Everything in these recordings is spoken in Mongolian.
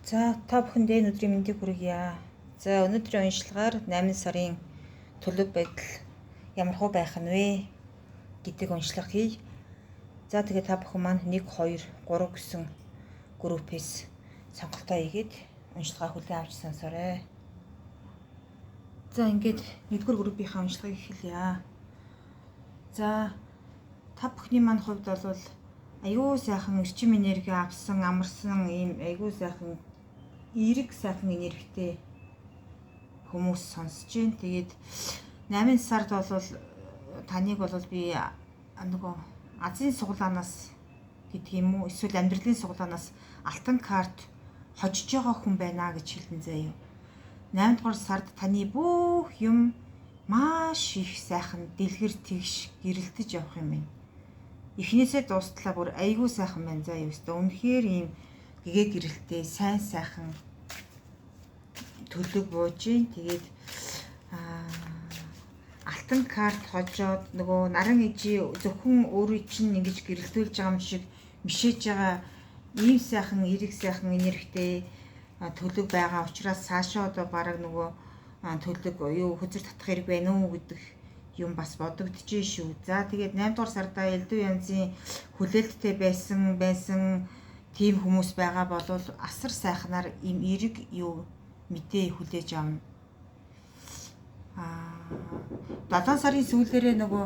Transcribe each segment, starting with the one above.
За та бүхэндээ өнөөдрийн мэндийг хүргье. За өнөөдрийн уншлагаар 8 сарын төлөв байдал ямар хөө байх нь вэ гэдэг уншлага хий. За тэгээд та бүхэн маань 1 2 3 гэсэн группээс сонголтоо хийгээд уншлагаа хүлээн авч сонсоорой. За ингээд 1-р группийнхаа уншлагыг эхэлье. За та бүхний маань хувьд бол аюу сайхан эрчим энерги авсан, амарсан ийм аюу сайхан эерэг сайхан энергитэй хүмүүс сонсож байна. Тэгээд 8 сард бол таныг бол би нөгөө Азийн суглаанаас гэдэг юм уу, эсвэл амьдралын суглаанаас алтан карт хожиж байгаа хүн байна гэж хэлсэн заяа. 8 дугаар сард таны бүх юм маш их сайхан дэлгэр тэгш гэрэлтэж явах юм байна. Эхнээсээ дуустлаа бүр айгүй сайхан байна заяа. Өстө үнэхээр ийм гэгээ гэрэлтэй сайн сайхан төлөв бууж ийн. Тэгээд алтан карт хожоод нөгөө наран ижи зөвхөн өөрийн чинь ингэж гэрэлтүүлж байгаа юм шиг мишээж байгаа ийм сайхан эрэг сайхан энергитэй төлөв байгаа учраас цаашаа одоо бараг нөгөө төлөв юу хөзөр татах хэрэг байна уу гэдэг юм бас бодогдчихжээ шүү. За тэгээд 8 дугаар сардаа элдв янзын хүлээлттэй байсан тийм хүмүүс байгаа бол асар сайхнаар им эрэг юу мэдээ хүлээж авна. 7 сарын сүүлээрээ нөгөө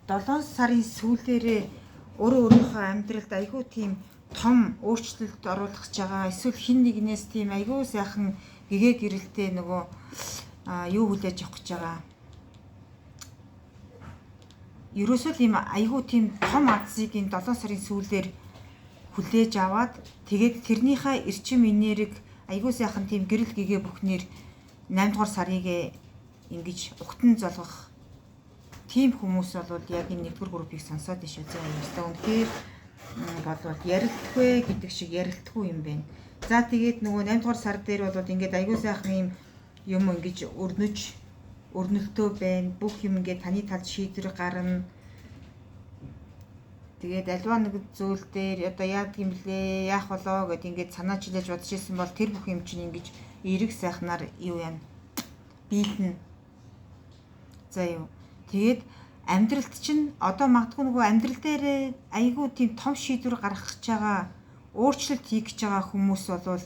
7 сарын сүүлээрээ өөрийнхөө амьдралд айгүй тийм том өөрчлөлт оруулах гэж байгаа. Эсвэл хин нэгнээс тийм айгүй сайхан гэгээ гэрэлтэй нөгөө юу хүлээж авах гэж байгаа. Ерөөсөө ийм айгүй тийм том азыг энэ 7 сарын сүүлээр хүлээж аваад тэгээд тэрнийхээ эрчим энерги айгүй сайхан тийм гэрэл гэгээ бүхнээр 8 дугаар сарыг ингэж угтан золгох тийм хүмүүс бол яг энэ 1-р группийг сонсоод ишээ зөө юмстай үнэхээр болвол ярилтгүй гэдэг шиг ярилтгүй юм байна. За тэгээд нөгөө 8 дугаар сар дээр бол ингээд айгүй сайхан юм ингэж өрнөлтөө байна. Бүх юм ингээд таны талд шийдвэр гарна. Тэгээд альва нэг зүйл дээр одоо яадаг юм блэ, яах болоо гэд ингээд санаа чилээж бодож ирсэн бол тэр бүх юм чинь ингэж эрэг сайхнаар юу яана биелнэ. За юу. Тэгээд амьдралд чинь одоо магадгүй нөгөө амьдрал дээр айгүй тийм том шийдвэр гаргах гэж байгаа, өөрчлөлт хийх гэж байгаа хүмүүс бол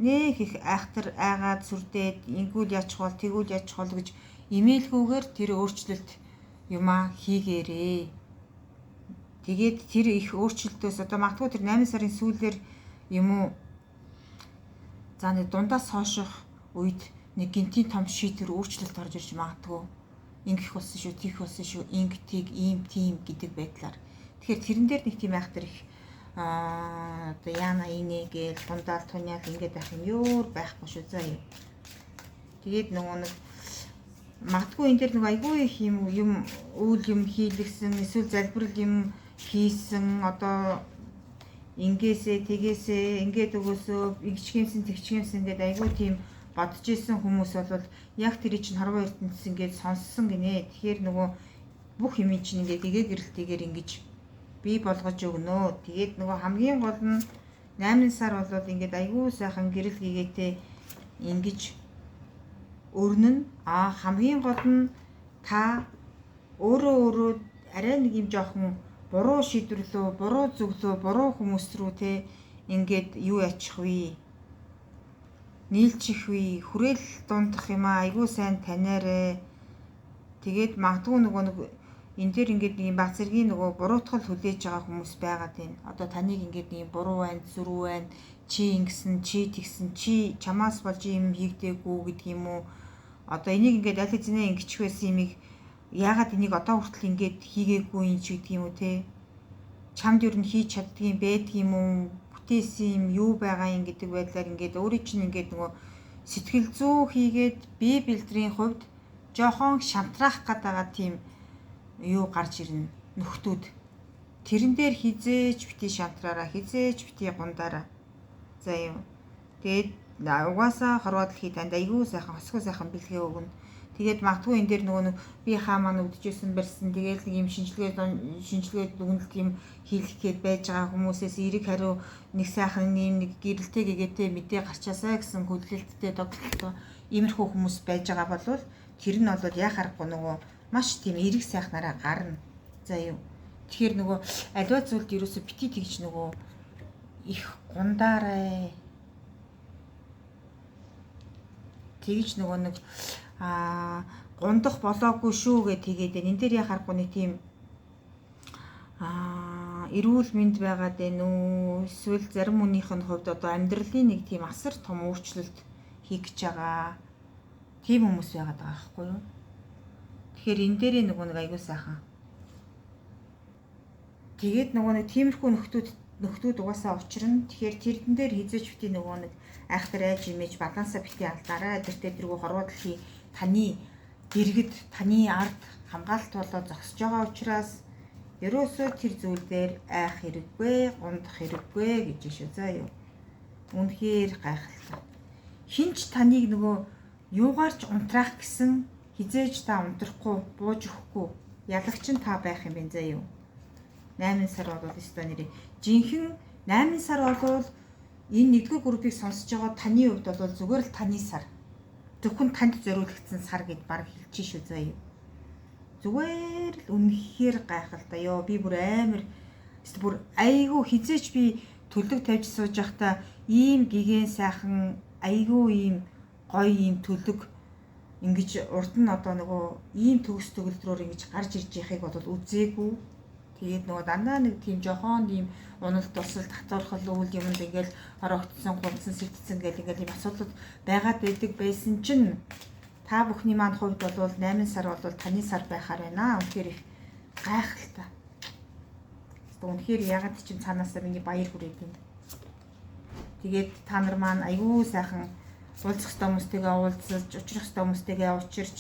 нэг их айхтар айгаад сүрдээд ингүүл яачих бол тэгүүл яачих бол гэж имэйлгүйгээр тэр өөрчлөлт юмаа хийгээрээ. Тэгээд тэр их өөрчлөлтөөс одоо магадгүй тэр 8 сарын сүүлээр юм уу за нэг дундаас хооших үед нэг гинтийн том шийдвэр өөрчлөлт орж ирж магадгүй. Ингэх болсон шүү, тийх болсон шүү, инг тийг ийм тийм гэдэг байдлаар. Тэгэхээр тэрэн дээр нэг тийм айхтар их одоо яана инэ гэж дундаа туняал ингээд байх юм ёор байхгүй шүү заа юу. Тэгээд нөгөө нэг магадгүй энэ дээр нэг айгүй их юм үйл юм хийлгсэн, эсвэл залбирал юм хийсэн, одоо ингээсээ тэгээсээ ингээд өгөөсөө игчгэмсэн тэгчгэмсэн гэдэг айгүй тийм бодож исэн хүмүүс бол яг тэр чинь хорвоо ертөнцийн ингээд сонссон гинэ. Тэгэхээр нөгөө бүх юм чинь ингээд гэгээ гэрэлтэйгээр ингэж бий болгож өгнө. Тэгээд нөгөө хамгийн гол нь 8 сар бол ингээд айгүй сайхан гэрэл гэгээтэй ингэж өрнөн. Хамгийн гол нь та өөрөө арай нэг юм жоохон буруу шийдвэрлөө, буруу зөвлөө, буруу хүмүүс рүү те ингээд юу ячих вэ? Нийлчих вэ? Хүрээл дундах юм айгүй сайн танаарэ. Тэгээд магадгүй нөгөө нэг энэ дээр ингээд нэг баг зэргийн нөгөө буруутгал хүлээж байгаа хүмүүс байгаад байна. Одоо таныг ингээд нэг буруу байна, зүрүү байна, чи ингэсэн, чи тэгсэн, чи чамаас болж юм хийгдээгүй гэдэг юм уу? Одоо энийг ингээд аль хэзээ ингэчих байсан юмыг яагаад энийг одоо хүртэл ингээд хийгээгүй юм ч гэдэг юм уу те? Чамд юу н хийж чаддгийн байдаг юм уу? Бүтээсэн юм юу байгаа юм гэдэг байдлаар ингээд өөрийн чинь ингээд нөгөө сэтгэл зүй хийгээд бие бэлтрийн хувьд жоохон шантраах гэдэг тийм юу гарч ирнэ нөхдүүд. Тэрэн дээр хизээч бити шантраараа, хизээч бити гундаараа. За юу. Тэгээд угаасаа хорвоо дэлхий танд айгүй сайхан хосгоо сайхан бэлгээ өгнө. Тэгээд магадгүй энэ дээр нөгөө нэг би хаа маань өвдөжсэн барьсан. Тэгээд нэг юм шинжилгээ дүгнэлт юм хийх гээд байж байгаа хүмүүсээс эерэг хариу нэг сайхан нэг гэрэлтэй гэгээтэй мэдээ гарчаасаа гэсэн хүлээлттэй догтлоо иймэрхүү хүмүүс байж байгаа бол тэр нь бол яа харахгүй нөгөө маш тийм эерэг сайхнараа гарна. За юу. Тэгэхээр нөгөө аливаа зүйлд ерөөсө бити тэгж нөгөө их гундаарай. Тэгж нөгөө нэг гундах болоогүй шүү гэ тэгээд энэ дээр яа харахгүй нэг тийм эрүүл мэнд байгаад байна уу? Эсвэл зарим хүнийх нь хувьд одоо амьдралын нэг тийм асар том өөрчлөлт хийх гэж байгаа. Тийм хүмүүс байгаад байгаа байхгүй юу? Тэгэхээр энэ дээрээ нөгөө нэг аягүй сайхан. Тэгээд нөгөө нэг тиймэрхүү нөхдүүд угаасаа учрна. Тэгэхээр тэрэн дээр хизээч бити нөгөө нэг айхтар айж имэж балансаа бити алдаарай. Тэртээ тэргүй хорвоо дэлхий таны дэргэд таны ард хамгаалалт болоод зогсож байгаа учраас ерөөсөө тэр зүйл дээр айх хэрэггүй, гундах хэрэггүй гэж шүү. За юу. Үнэхээр гайхалтай. Хинч таныг нөгөө юугаарч унтраах гэсэн хизээж та унтрахгүй, бууж өгөхгүй. Ялагч нь та байх юм бэ заа юу. 8 сар болвол өстой нэрээ. Жинхэнэ 8 сар болвол энэ нэгдүгээр группийг сонсож байгаа таны хувьд бол зүгээр л таны сар. Зөвхөн танд зориулагдсан сар гэд баг хэлчих шүү заа юу. Зүгээр л үнэхээр гайхалтай. Ёо би бүр амар бүр айгүй хизээч би төлөв тавьж сууж байхдаа ийм гигэн сайхан айгүй ийм гоё ийм төлөв ингэж урд нь одоо нөгөө ийм төгс төгөлдрөөр ингэж гарч ирж яхийг бол үзээгүй. Тэгээд нөгөө дандаа нэг тийм жохон ийм уналт тусал татвархал үйл юмд ингээл хорогдсон, гунцсан, сэтгцэн гэл ингээл ийм асуудал байгаад байдаг байсан чинь та бүхний маань хувьд бол 8 сар бол таны сар байхаар байна. Үнэхээр их гайхалтай. Үнэхээр ягаад ч юм цаанаасаа миний баяр хүрээд байна. Тэгээд та нар маань аягүй сайхан уулзах ёстой хүмүүстэйгээ уулзаж, учрах ёстой хүмүүстэйгээ учирч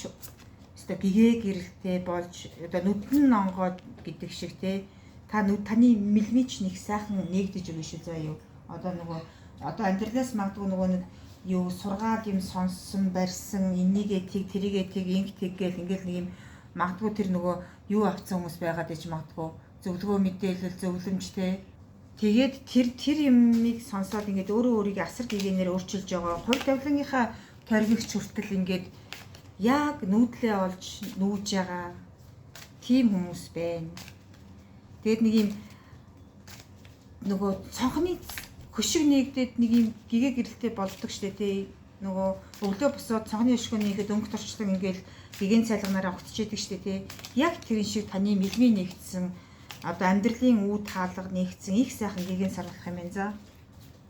өстой гэгээ гэрэлтэй болж одоо нүдэн онгоод гэдэг шиг те таны мэлмич нэг сайхан нэгдэж өгнө шүү заа юу. Одоо нөгөө одоо амьдралаас магадгүй нөгөө нэг юу сургаал юм сонссон барьсан энийгээ тэг тэрийгээ тэг инг тэг гэл ингээл нэг юм магадгүй тэр нөгөө юу авцсан хүмүүс байгаад иж магадгүй зөвлөгөө мэдээлэл зөвлөмжтэй. Тэгээд тэр юмыг сонсоод ингээд өөрөө өөрийгөө асар гээгэнээр өөрчилж байгаа. Хувь тавилангийнхаа торгигч хүртэл ингээд яг нүүдлээ олж нүүж байгаа тийм хүмүүс байна. Тэгээд нэг юм нөгөө цонхны хөшиг нэгдээд нэг юм гэгээ гэрэлтэй болдог штэ тий. Нөгөө өглөө босоод цонхны өшгөөний ингээд өнгө торчлог ингээд гэгээн цайлганаараа огтчихэдэг штэ тий. Яг тэрэн шиг таны мэлмийн нэгдсэн одоо амьдралын үе таалга нэгдсэн их сайхан гэгээн сар болох юм байна за.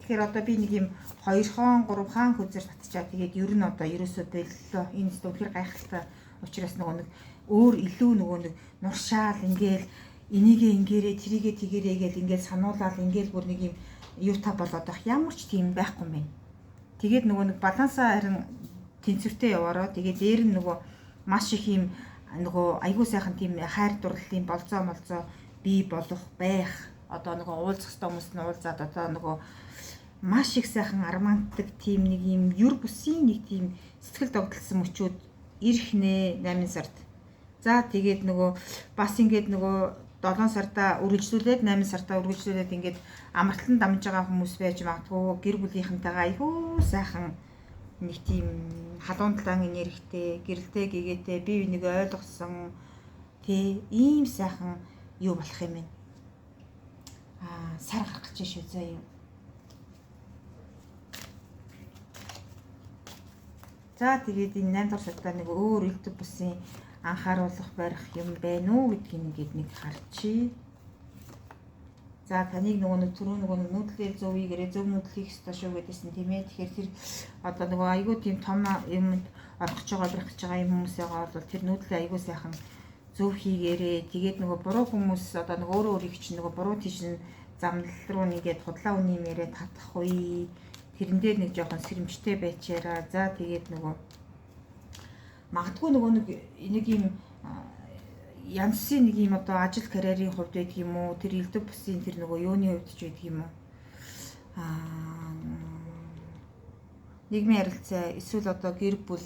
Тэгэхээр одоо би нэг юм 2 хон 3 хаан хүзэр татчаа тэгээд ер нь одоо ерөөсөө боллоо. Энэ зөвхөр гайхалтай учраас нөгөө нэг өөр илүү нөгөө нэг нуршаал ингээл энийгээ ингээрээ тэрийгээ тэгэрээ гэл ингээл сануулаад ингээл бүр нэг юм юутай болоод байх ямар ч тийм байхгүй юм байна. Тэгээд нөгөө нэг балансаа харин тэнцвэртэй яваараа тэгээд дээр нь нөгөө маш их юм нөгөө айгуу сайхан тийм хайр дурлалын болцоо молцоо бий болох байх. Одоо нөгөө уулзах ёстой хүмүүс нь уулзаад одоо нөгөө маш их сайхан армантдаг тийм нэг юм юр бүсийн нэг тийм сэтгэл догтлсон мөчүүд ирэх нэ 8 сард. За тэгээд нөгөө бас ингээд нөгөө 7 сарда үргэлжлүүлээд 8 сартаа үргэлжлүүлээд ингээд амралтанд дамж байгаа хүмүүс байж магадгүй гэр бүлийнхэнтэйгээ айгүй сайхан нэг тийм халуун талаан энергитэй гэрэлтэй гэгээтэй бие бинийг ойлгосон тий ийм сайхан юу болох юм бэ? Сар гарах гэж шүү заа юу. За тэгээд энэ 8 дахь сартаа нэг өөр элдв бүсийн анхааруулах барих юм байна уу гэдгийг ингээд нэг харчи. За таныг нөгөө түрүү нөгөө нүүдлээ зөв ийгээрээ зөв нүүдлийг өстой шүү гэдээсэн тийм ээ. Тэгэхээр тэр одоо нөгөө айгүй тийм том юмд орох гэж байгаа юм хүмүүс байгаа бол тэр нүүдлээ айгүй сайхан зөв хийгээрээ. Тэгээд нөгөө буруу хүмүүс одоо нөгөө өөрөө өөрийг чинь нөгөө буруу тийш замнал руу нэгээд худлаа үний мээрээ татах үе. Тэрэн дээр нэг жоохон сэрэмжтэй байчаараа. За тэгээд нөгөө магадгүй нөгөө нэг юм янсын нэг юм одоо ажил карьерийн хувьд байдаг юм уу? Тэр элдв бүсийн тэр нөгөө юуны хувьд ч байдаг юм уу? Нийгмийн харилцаа эсвэл одоо гэр бүл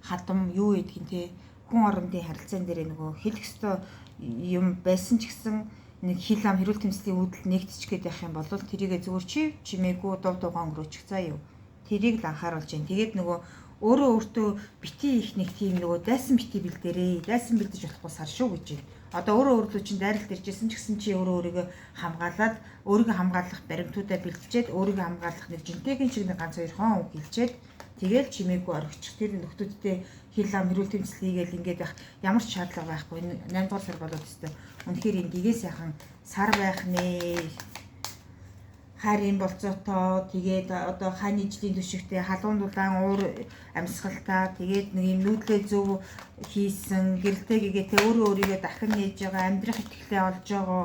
хадам юу гэдгийг те хүн орондын харилцаан дээр нөгөө хэлэх ёстой юм байсан ч гэсэн нэг хил ам хэрүүл тэмцлийн үүдэл нэгтчих гээд байх юм бол тэрийгэ зүгээр чимээгүй дув дугаан өнгөрөөчих заа юу. Тэрийг л анхааруулж जैन. Тэгээд нөгөө өөртөө бити их нэг тийм нөгөө дайсан бити бэлдээрээ. Дайсан бэлдэж болохгүй сар шүү гэж байна. Одоо өөртөө чинь дайралт иржсэн ч гэсэн чи өөрийгөө хамгаалаад өөрийгөө хамгаалах баримтуудаа бэлтжээд өөрийгөө хамгаалах нэг жинтэйгийн чиг нэг ганц хоёр хон үг хэлчихэд тэгэл чимээгүй орхичих. Тэр нөхдүүдтэй хил ам хэрүүл тэмцэл хийгээл ингээд байх ямар ч шаардлага байхгүй. 8 дугаар сар болоод өстой. Үнэхээр энэ дэгээ сайхан сар байх нэ. Харийн болцоотоо тэгээд одоо хааны ижлийн түшигтэй халуун дулаан уур амьсгалтай тэгээд нэг юм нүүдлээ зөв хийсэн гэрэлтэй гэгээтэй өөрийгөө дахин нээж байгаа амьдрах итгэлээ олж байгаа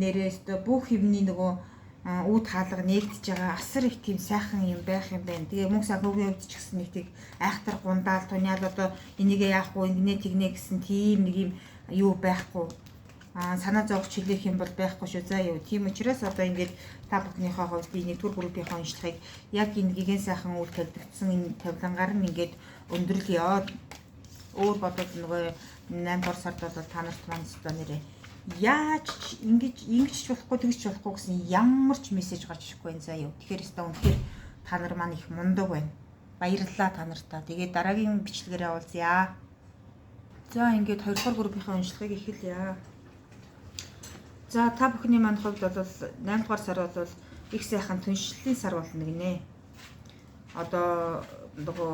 нэрээс бүх юмний нөгөө үүд хаалга нэгдэж байгаа асар их тийм сайхан юм байх юм байна. Тэгээ мөнгө санхүүгийн хувьд ч гэсэн нэг тийг айхтар гундаал туниал одоо энийгээ яах вэ ингэнэ тэгнэ гэсэн тийм нэг юм юу байхгүй. Санаа зовж хэлэх юм бол байхгүй шүү заа юу. Тийм учраас одоо ингээд та бүхнийхээ хувьд би нэгдүгээр группийнхаа уншлагыг яг энэ гигэн сайхан үйл тавьдагдсан энэ тавилангаар нь ингээд өндөрлөё. Өөр бодвол нөгөө 8 дугаар сард бол та нарт маань нэрээ яаж ингэж болохгүй тэгж болохгүй гэсэн ямар ч мессеж гарч ирэхгүй энэ заа юу. Тэгэхээр өстой үнэхээр та нар маань их мундаг байна. Баярлалаа та нартаа. Тэгээд дараагийн бичлэгээрээ уулзъя. За ингээд 2 дугаар группийнхаа уншлагыг эхэлье. За та бүхний маань хувьд бол 8 дугаар сар бол их сайхан түншлэлийн сар болно гинэ. Одоо нөгөө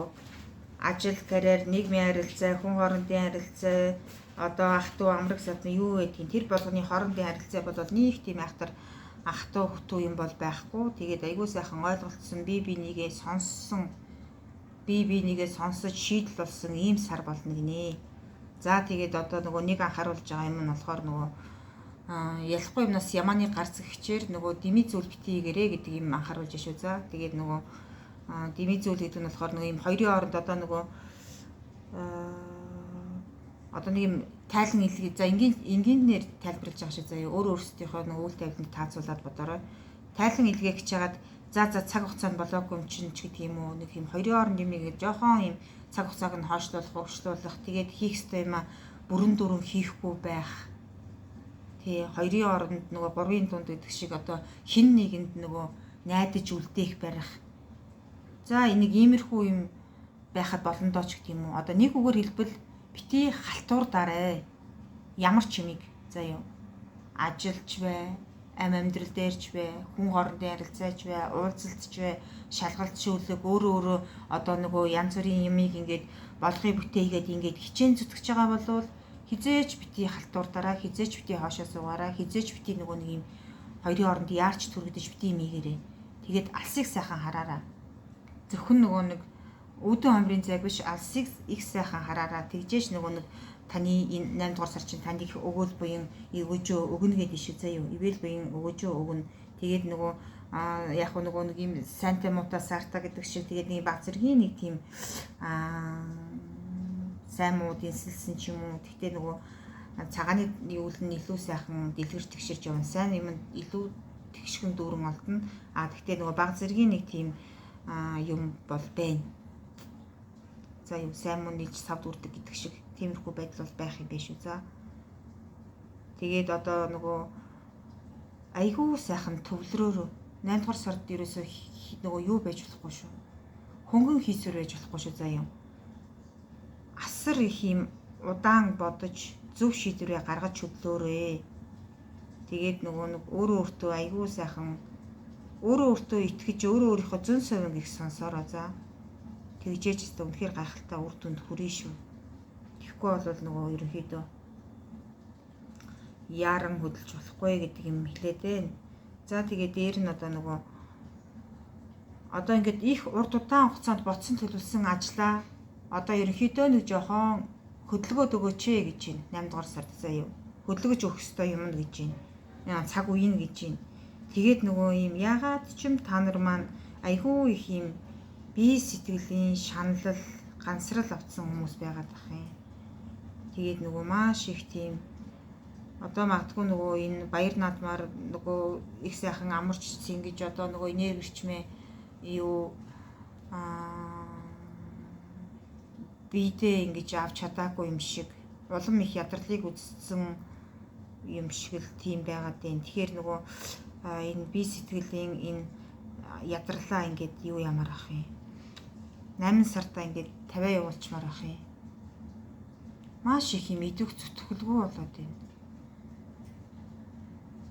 ажил, карьер, нийгмийн харилцаа, хүн хоорондын харилцаа, одоо ах トゥ амраг садны юу гэдгийг тэр болгоны хоорондын харилцаа бол нэг тийм айхтар ах トゥ хөх トゥ юм бол байхгүй. Тэгээд айгүй сайхан ойлголцсон бие бинийгээ сонсож шийдэл болсон ийм сар болно гинэ. За тэгээд одоо нөгөө нэг анхааруулж байгаа юм нь болохоор нөгөө ялахгүй юмнаас ямааны гарц гихчээр нөгөө дими зүйл битгийгэрээ гэдэг юм анхааруулж шүү. За тэгээд нөгөө дими зүйл гэдэг нь болохоор нөгөө юм хоёрын хооронд одоо нэг юм тайлан илгээ. За энгийнээр тайлбарлаж байгаа шүү. За өөр өөрсдийнхөө нөгөө үйл тавилтанд таацуулаад бодорой. Тайлан илгээ гэж хагаад за цаг хугацаанд болоогүй юм чинь ч гэдэг юм уу. Нэг юм хоёрын хооронд юм нэг жоохон юм цаг хугацааг нь хойшлуулах, урьдчилуулах, тэгээд хийх ёстой юм бүрэн дүрэн хийхгүй байх. Тэ хоёрын хооронд нөгөө гурвын дунд гэдэг шиг одоо хин нэгэнд нөгөө найдаж үлдээх барих. За энийг иймэрхүү юм байхад болно доо ч гэдэг юм уу. Одоо нэг үгээр хэлбэл бити халтуурдаарай. Ямар ч юмыг за юу. Ажилч бай, амьдрал дээрч бай, хүн хоорондын харилцаач бай, уулзалтч бай, шалгалт шүүлэг өөрөө одоо нөгөө янз бүрийн юмыг ингээд болгоё бүтээгээд ингээд хичээн зүтгэж байгаа болвол хизээч бити халтуурдаараа, хизээч бити хоошоо суугаараа, хизээч бити нөгөө нэг юм хоёрын хооронд яарч түргэж бити мийгээрээ. Тэгээд алсыг сайхан хараараа. Зөвхөн нөгөө нэг үүдэн хомрын зайг биш алсыг их сайхан хараараа. Тэгжээч нөгөө нэг таны энэ 8 дугаар сар чинь танд их өгөөл буян өгөөжөө өгнө гэдэг шүү заа юу. Ивэл буян өгөөжөө өгнө. Тэгээд нөгөө яг нөгөө нэг юм сайнтай муутай сарта гэдэг шиг тэгээд нэг баг зэргийн нэг тийм сайн муу дэнсэлсэн ч юм уу. Тэгтээ нөгөө цагааны үйл нь илүү сайхан дэлгэрч тэгширч явна. Сайн юм илүү тэгшгэн дүүрэн олдно. Тэгтээ нөгөө баг зэргийн нэг тийм юм бол байна. За юу сайн муу нийлж савд үрдэг гэдэг шиг тиймэрхүү байдал бол байх юм биш үү. За. Тэгээд одоо нөгөө айгүй сайхан төвлөрөөр 8 дугаар сард ерөөсөө нөгөө юу байж болохгүй шүү. Хөнгөн хийсвэр байж болохгүй шүү. За юм. Асар их юм удаан бодож зөв шийдвэрээ гаргаж хөдлөөрэй. Тэгээд нөгөө нэг өөртөө айгүй сайхан өөртөө итгэж өөрийнхөө зөн совин их сонсороо. За. Тэгжээч тест үнэхээр гайхалтай үр дүнд хүрэн шүү. Тэгэхгүй бол нөгөө ерөнхийдөө яран хөдөлж болохгүй гэдэг юм хэлээд байна. За тэгээд дээр нь одоо нөгөө одоо ингээд их урт удаан хугацаанд ботсон төлөвлөсөн ажлаа одоо ерөнхийдөө нэг жоохон хөдөлгөөд өгөөч гэж байна. 8 дугаар сард заа юу. Хөдөлгөж өгөх ёстой юм гэж байна. Цаг үеийн гэж байна. Тэгээд нөгөө юм ягаад ч юм та нар маань айгүй их юм бие сэтгэлийн шаналл, гансрал авсан хүмүүс байгаад ах юм. Тэгээд нөгөө маш их тийм одоо магадгүй нөгөө энэ баяр наадмаар нөгөө их сайхан амарч ингэж одоо нөгөө энергичмээ юу биедээ ингэж авч чадаагүй юм шиг улам их ядралыг үзсэн юм шиг л тийм байгаад байна. Тэгэхээр нөгөө энэ бие сэтгэлийн энэ ядралаа ингээд юу ямар ах юм. 8 сартаа ингээд 50 явуулчмаар ах юм. Маш их юм идэх зүтгэлгүй болоод байна.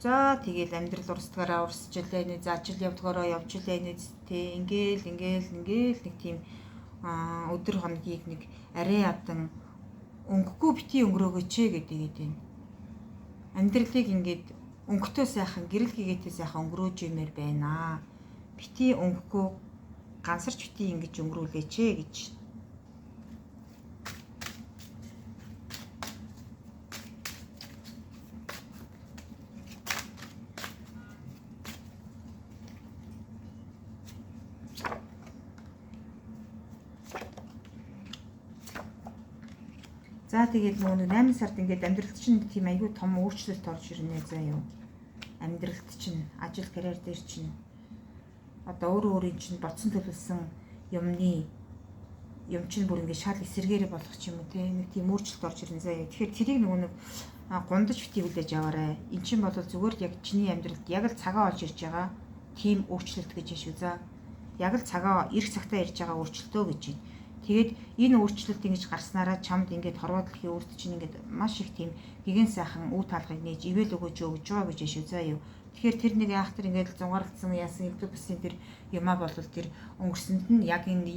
За тэгэл амьдрал урсдгаараа урсж илээ нэ за ажил явдгаараа явж илээ нэ тэ ингээл нэг тийм өдөр хоногийг нэг арай ядан өнгөгүй бити өнгөрөөгөөч гэдэг юм. Амьдралыг ингээд өнгөтэй сайхан гэрэл гэгээтэй сайхан өнгөрөөж юмэр байна. Бити өнгөгүй гансарч бити ингэж өнгөрүүлээч гэж. За тэгээд нөгөө 8 сард ингээд амьдралд чинь тийм айгүй том өөрчлөлт орж ирнэ заа юу. Амьдралд чинь ажил карьер дээр чинь одоо өөрийн чинь бодсон төлөвлөсөн юм чинь бүр ингээд шал эсэргээрээ болох ч юм уу те нэг тийм өөрчлөлт орж ирнэ заа юу. Тэгэхээр тэрийг нөгөө нэг гундаж бити хүлээж аваарай. Эн чинь бол зүгээр яг чиний амьдралд яг л цагаа олж ирж байгаа тийм өөрчлөлт гэж шүү за. Яг л цагаа ирэх цагтаа ирж байгаа өөрчлөлтөө гэж байна. Тэгээд энэ өөрчлөлт ингэж гарснараа чамд ингээд хорвоо дэлхийн үрд чинь ингээд маш их тийм гигэн сайхан үе таалгыг нээж ивэл өгөөж байгаа гэж шүү заа юу. Тэгэхээр тэр нэг ахтар ингээд зугаарлцсан яасан элдв бүсийн тэр юмаа болвол тэр өнгөрсөнд нь яг энэ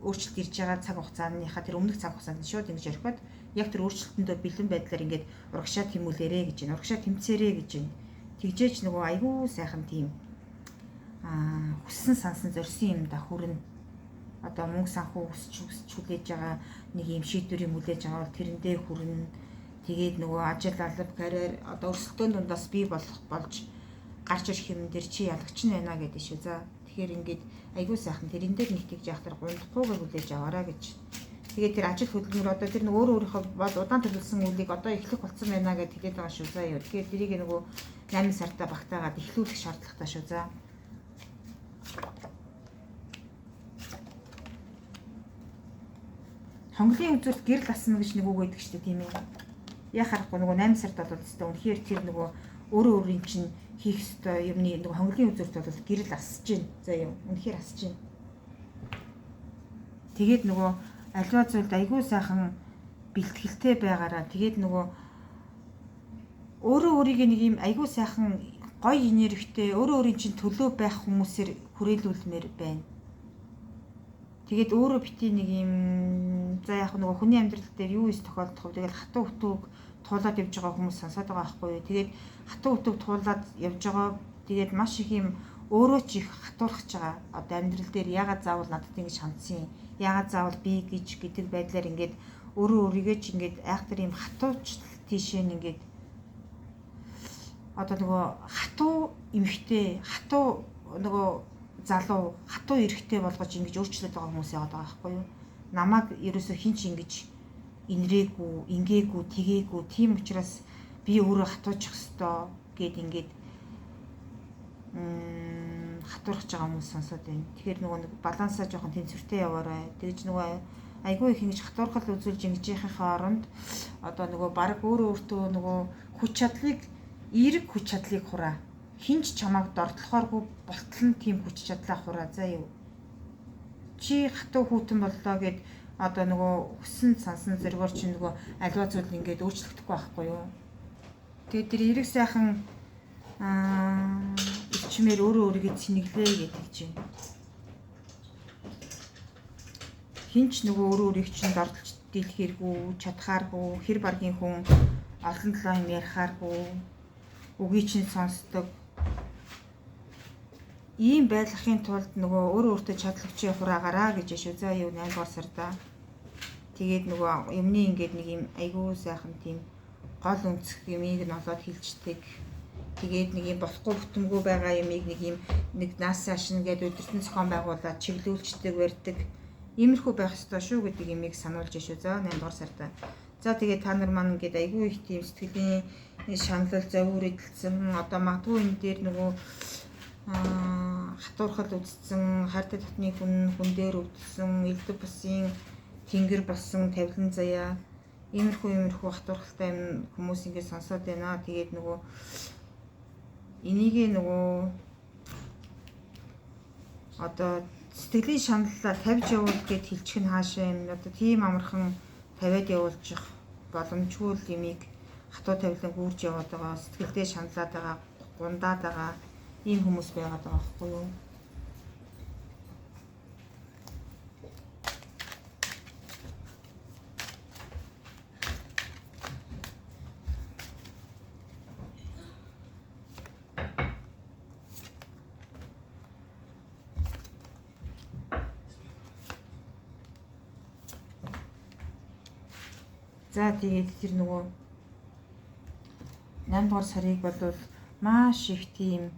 өөрчлөлт ирж байгаа цаг хугацааныхаа тэр өмнөх цаг хугацаанд шууд ингэж орхиод яг тэр өөрчлөлтөндөө бэлэн байдлаар ингээд урагшаа тэмүүлээрэ гэж байна. Урагшаа тэмцээрэ гэж байна. Тэгжээч нөгөө айгүй сайхан тийм хүссэн сансан зорьсон юм да хүрнэ. Одоо мөнгө санхүү хүсч хүлээж байгаа нэг юм шийдвэрийг хүлээж байгаа бол тэрэндээ хүрнэ. Тэгээд нөгөө ажил алба карьер одоо өрсөлдөөн дундаас бий болж гарч ирэх юм дээр чи ялагч нь байна гэдэг шүү за. Тэгэхээр ингээд айгүй сайхан тэрэн дээр нэг тэгж яхахтар гундахгүйгээр хүлээж аваараа гэж. Тэгээд тэр ажил хөдөлмөр одоо тэр нөгөө өөрийнхөө бол удаан төлөвлөсөн үлийг одоо эхлэх болсон байна гэж хэлээд байгаа шүү за юу. Тэгэхээр тэрийг нөгөө 8 сартаа багтаагаад эхлүүлэх шаардлагатай шүү за. Хонглын үзүүлэлт гэрэл асна гэж нэг үг өгдөг шүү дээ тийм ээ. Яа харахгүй нөгөө 8 сард бол өстой үнэхээр тэр нөгөө өөрийн чинь хийх ёстой юмны нөгөө хонглын үзүүлэлт бол гэрэл асж гин. За юм үнэхээр асж гин. Тэгээд нөгөө аливаа зүйлд айгүй сайхан бэлтгэлтэй байгаараа тэгээд нөгөө өөрийг нэг юм айгүй сайхан гоё энергитэй өөрийн чинь төлөө байх хүмүүсээр хүрээлүүлмээр байна. Тэгээд өөрөө бити нэг юм за яг нөгөө хүний амьдрал дээр юу ийс тохиолдох вэ? Тэгээд хатуу хөтөг туулаад явж байгаа хүмүүс сонсоод байгаа байхгүй юу? Тэгээд хатуу хөтөг туулаад явж байгаа тэгээд маш их юм өөрөө ч их хатуурхаж байгаа. Одоо амьдрал дээр ягаад заавал надад ингэж хандсан юм? Ягаад заавал би гэдэг байдлаар ингээд өөрийгөө ч ингээд айхтар юм хатууч тийшээ ингээд одоо нөгөө хатуу эмхтэй хатуу нөгөө залуу хатуу эрэхтэй болгож ингэж өөрчлөд байгаа хүмүүс яваад байгаа байхгүй юу? Намайг ерөөсөө хинч ингэж инрээгүй, ингээгүй, тэгээгүй тийм учраас би өөрөө хатуучих ёстой гэд ингээд хатуурхаж байгаа хүмүүс сонсоод байна. Тэгэхээр нөгөө нэг балансаа жоохон тэнцвэртэй яваарай. Тэгж нөгөө айгүй их ингэж хатуурхал үзүүлж ингэжийнхээ оронд одоо нөгөө баг өөртөө нөгөө хүч чадлыг эерэг хүч чадлыг хураа. Хинч чамайг дордлохооргүй болтол нь тийм хүч чадлаа хураа заа юу. Чи хатуу хүүтэн боллоо гэд одоо нөгөө хүссэн сансан зэргээр чи нөгөө аливаа зүйл ингээд өөрчлөгдөхгүй байхгүй юу. Тэгээд тэр эерэг сайхан ичмээр өөрийгөө цэнэглээ гэдэг чинь. Хинч нөгөө өөрийг чинь дордолж дийлэхэргүй, чадхааргүй, хэр баргийн хүн олон толоо юм ярихааргүй, үгийг чинь сонсдог. Ийм байдлахын тулд нөгөө өөртөө чадлагчийн хураагаараа гэж шүү. За юу 8 дугаар сарда. Тэгээд нөгөө юмны ингээд нэг юм айгүй сайхан тийм гол өнцөх юмыг нь олоод хилчдэг. Тэгээд нэг юм болохгүй бүтэмгүй байгаа юмыг нэг юм нэг наасаа шин гэдэг өдөртөн зохион байгуулаад чиглүүлждэг, барьдаг. Иймэрхүү байх ёстой шүү гэдэг юмыг сануулж шүү. За 8 дугаар сарда. За тэгээд та нар маань ингээд айгүй их тийм сэтгэлийн шаналл зовөр эдэлсэн одоо магадгүй энэ дээр нөгөө хатуурхал үзсэн, хайртай татны хүн дээр өвдсөн, элдв бусын тэнгэр болсон тавилан заяа иймэрхүү хатуурхалтай юм хүмүүс ингэ сонсоод байна. Тэгээд нөгөө энийг нөгөө одоо сэтгэлийн шаналлаа тавьж явуул гэд хэлчих нь хаашаа юм. Одоо тийм амархан тавиад явуулчих боломжгүй л имийг хатуу тавилан гүрж яваад байгаа. Сэтгэлдээ шаналаад байгаа, гундаад байгаа ийм хүмүүс байгаад байгаа байхгүй юу? За тэгээд тэр нөгөө 8 дугаар сарыг бол маш их тийм